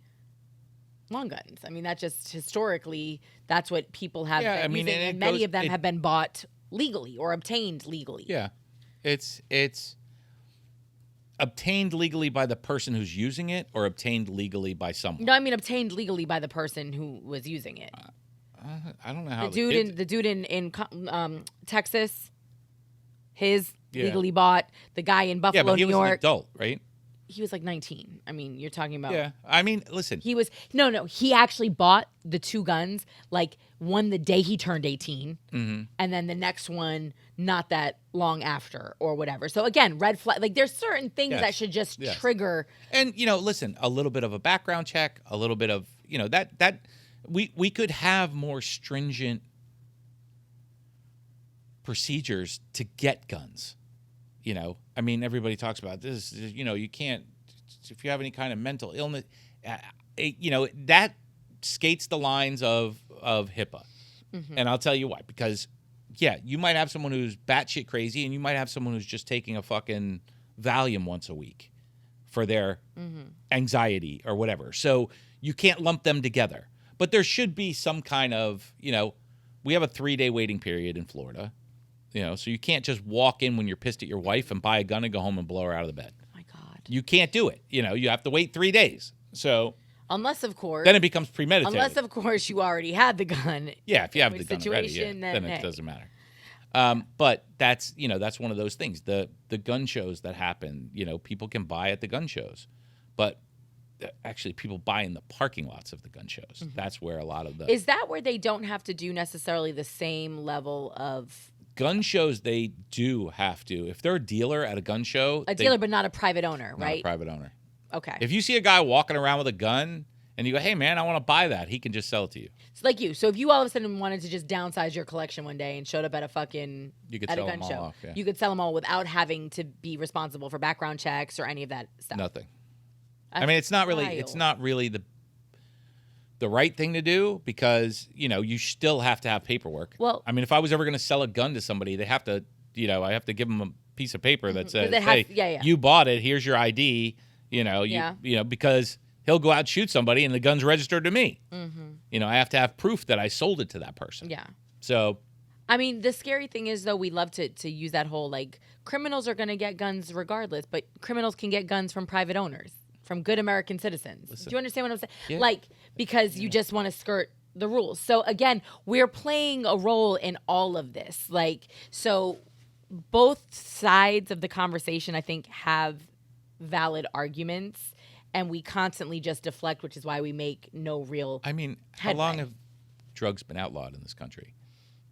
long guns. I mean, that just historically, that's what people have been using, and many of them have been bought legally or obtained legally. Yeah, it's obtained legally by the person who's using it, or obtained legally by someone. No, I mean obtained legally by the person who was using it. I don't know how the dude in Texas, his legally bought. The guy in Buffalo, New York, was an adult, right? He was like 19. I mean, you're talking about. Yeah, I mean, listen. He was no. He actually bought the 2 guns, like one the day he turned 18, and then the next one not that long after or whatever. So again, red flag. Like there's certain things that should just trigger. And listen, a little bit of a background check, a little bit of that we could have more stringent procedures to get guns. I mean, everybody talks about this. You can't, if you have any kind of mental illness, that skates the lines of HIPAA. And I'll tell you why. Because, you might have someone who's batshit crazy, and you might have someone who's just taking a fucking Valium once a week for their anxiety or whatever. So you can't lump them together. But there should be some kind of, we have a 3-day waiting period in Florida. So you can't just walk in when you're pissed at your wife and buy a gun and go home and blow her out of the bed. Oh my God. You can't do it. You have to wait 3 days. So unless, of course, then it becomes premeditated. Unless, of course, you already had the gun. Yeah, if you have the gun ready, then it doesn't matter. But that's that's one of those things. The gun shows that happen. People can buy at the gun shows, but actually people buy in the parking lots of the gun shows. That's where a lot of the is that where they don't have to do necessarily the same level of. Gun shows, they do have to. If they're a dealer at a gun show. A dealer, but not a private owner, right? Not a private owner. Okay. If you see a guy walking around with a gun and you go, hey, man, I want to buy that, he can just sell it to you. It's like you. So if you all of a sudden wanted to just downsize your collection one day and showed up at a fucking at a gun show, you could sell them all without having to be responsible for background checks or any of that stuff. Nothing. I mean, it's not really the right thing to do, because you still have to have paperwork. Well, I mean, if I was ever going to sell a gun to somebody, they have to, I have to give them a piece of paper that says, "Hey, you bought it. Here's your ID." Because he'll go out and shoot somebody, and the gun's registered to me. I have to have proof that I sold it to that person. Yeah. So, I mean, the scary thing is, though, we love to use that whole criminals are going to get guns regardless, but criminals can get guns from private owners. From good American citizens. Do you understand what I'm saying? Yeah. Because you just want to skirt the rules. So again, we're playing a role in all of this. So both sides of the conversation, I think, have valid arguments, and we constantly just deflect, which is why we make no real headway. How long have drugs been outlawed in this country?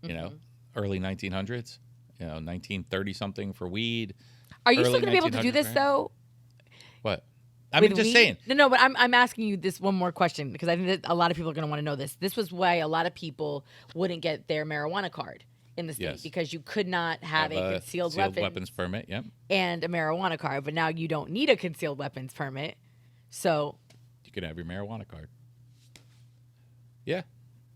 Early 1900s, 1930 something for weed. Are you still going to be able to do this though? What? I mean, just saying. No, but I'm asking you this one more question, because I think that a lot of people are going to want to know this. This was why a lot of people wouldn't get their marijuana card in the state, because you could not have a concealed weapons permit, and a marijuana card. But now you don't need a concealed weapons permit, so you can have your marijuana card. Yeah,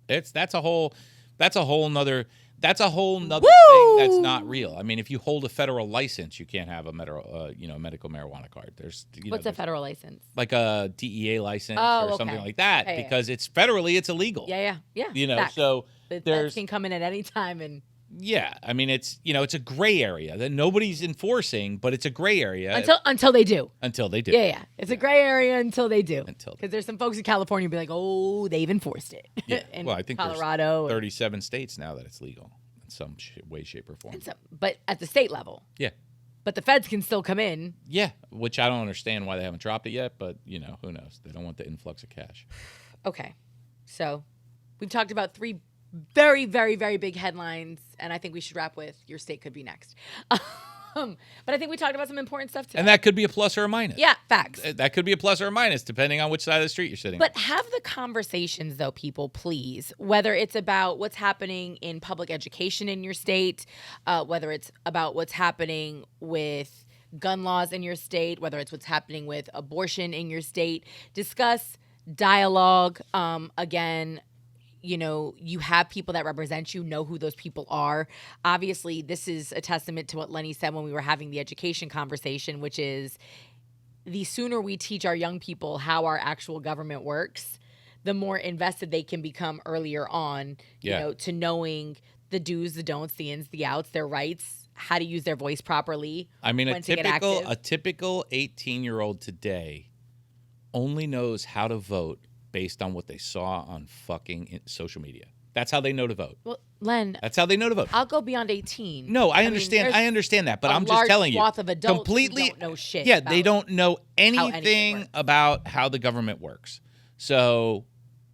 that's a whole nother. That's a whole nother thing that's not real. I mean, if you hold a federal license, you can't have a medical marijuana card. What's a federal license? Like a DEA license or something like that, because it's federally, it's illegal. Yeah. Facts. So that can come in at any time and. Yeah, I mean, it's it's a gray area that nobody's enforcing, but it's a gray area until they do. Until they do. Yeah, it's a gray area until they do. Because there's some folks in California who be like, oh, they've enforced it. Yeah. In well, I think Colorado, there's 37 states now that it's legal in some way, shape, or form. But at the state level. Yeah. But the feds can still come in. Yeah, which I don't understand why they haven't dropped it yet, but who knows? They don't want the influx of cash. Okay, so we've talked about 3 very, very, very big headlines, and I think we should wrap with your state could be next. But I think we talked about some important stuff today. And that could be a plus or a minus. Yeah, facts. That could be a plus or a minus, depending on which side of the street you're sitting on. But have the conversations, though, people, please. Whether it's about what's happening in public education in your state, whether it's about what's happening with gun laws in your state, whether it's what's happening with abortion in your state. Discuss, dialogue. Again, you have people that represent you, know who those people are. Obviously, this is a testament to what Lenny said when we were having the education conversation, which is the sooner we teach our young people how our actual government works, the more invested they can become earlier on, to knowing the do's, the don'ts, the ins, the outs, their rights, how to use their voice properly. I mean, when to get active. a typical 18-year-old today only knows how to vote based on what they saw on fucking social media. That's how they know to vote. Well, Len, that's how they know to vote. I'll go beyond 18. No, I understand. I understand that, but I'm just telling you, swath of adults completely who don't know shit. Yeah, they don't know anything about how the government works. So,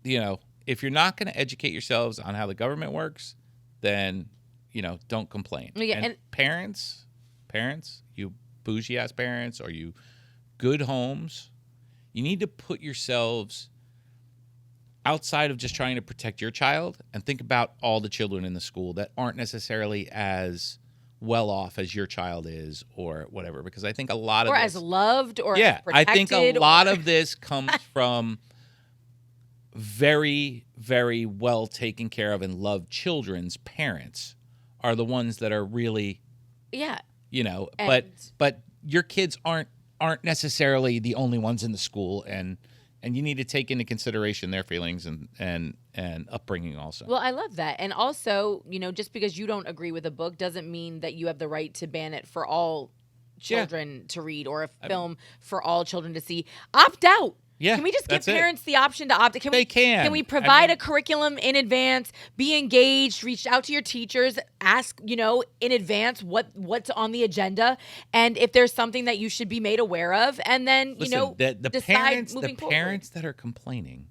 if you're not going to educate yourselves on how the government works, then don't complain. Yeah, and parents, you bougie ass parents, or you good homes, you need to put yourselves outside of just trying to protect your child and think about all the children in the school that aren't necessarily as well off as your child is or whatever. Because I think a lot of as loved or as protected. I think a lot of this comes from very, very well taken care of and loved children's parents are the ones that are really, but your kids aren't necessarily the only ones in the school, and you need to take into consideration their feelings and upbringing also. Well, I love that. And also, just because you don't agree with a book doesn't mean that you have the right to ban it for all children to read, or a film for all children to see. Opt out. Yeah, can we just give parents the option to opt out? Can we provide a curriculum in advance? Be engaged. Reach out to your teachers. Ask, in advance what's on the agenda, and if there's something that you should be made aware of, and then the decide parents that are complaining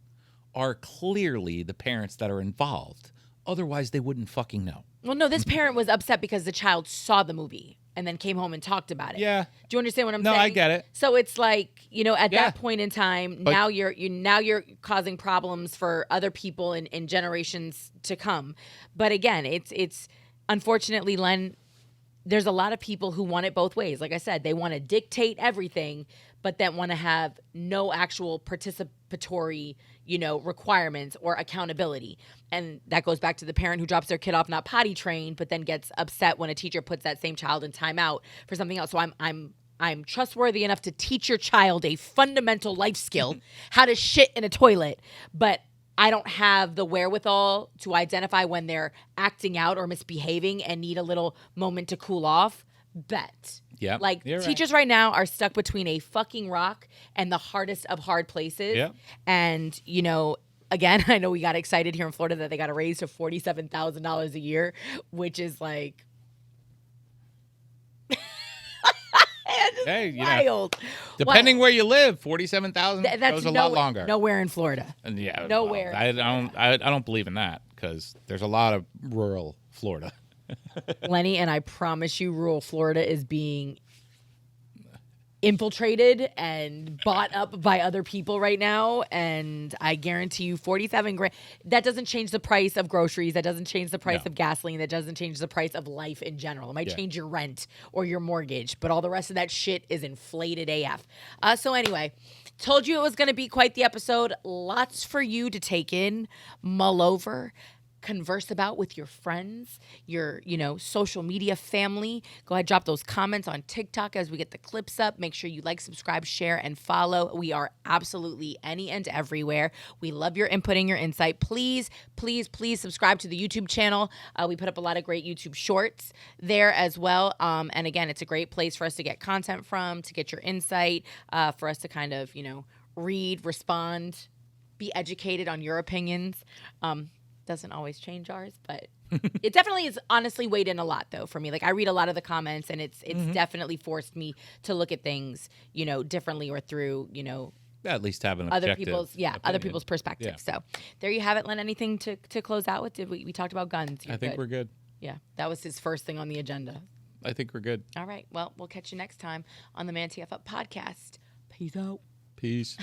are clearly the parents that are involved. Otherwise, they wouldn't fucking know. Well, no, this parent was upset because the child saw the movie and then came home and talked about it. Yeah. Do you understand what I'm saying? No, I get it. So it's like, at that point in time, now you're causing problems for other people in generations to come. But again, it's unfortunately, Len, there's a lot of people who want it both ways. Like I said, they want to dictate everything, but then want to have no actual participatory, requirements or accountability. And that goes back to the parent who drops their kid off not potty trained, but then gets upset when a teacher puts that same child in timeout for something else. So I'm trustworthy enough to teach your child a fundamental life skill, how to shit in a toilet, but I don't have the wherewithal to identify when they're acting out or misbehaving and need a little moment to cool off. Bet. Yeah. Like, teachers right now are stuck between a fucking rock and the hardest of hard places. Yeah. And, again, I know we got excited here in Florida that they got a raise to $47,000 a year, which is like, hey, wild. Depending where you live, 47,000 goes a lot longer. Nowhere in Florida. And nowhere. Well, I don't believe in that because there's a lot of rural Florida. Lenny, and I promise you, rural Florida is being infiltrated and bought up by other people right now, and I guarantee you 47 grand, that doesn't change the price of groceries, that doesn't change the price of gasoline, that doesn't change the price of life in general. It might change your rent or your mortgage, but all the rest of that shit is inflated AF. So anyway, told you it was going to be quite the episode. Lots for you to take in, mull over, converse about with your friends, your, social media family. Go ahead, drop those comments on TikTok as we get the clips up. Make sure you like, subscribe, share, and follow. We are absolutely any and everywhere. We love your input and your insight. Please, please, please subscribe to the YouTube channel. We put up a lot of great YouTube shorts there as well. And again, it's a great place for us to get content from, to get your insight, for us to kind of, read, respond, be educated on your opinions. Doesn't always change ours, but it definitely is honestly weighed in a lot though for me. Like, I read a lot of the comments, and it's definitely forced me to look at things, differently, or through, at least have an other objective other people's perspective. Yeah. So there you have it, Len. Anything to close out with? Did we talked about guns? I think we're good. Yeah, that was his first thing on the agenda. I think we're good. All right. Well, we'll catch you next time on the ManTFup podcast. Peace out. Peace.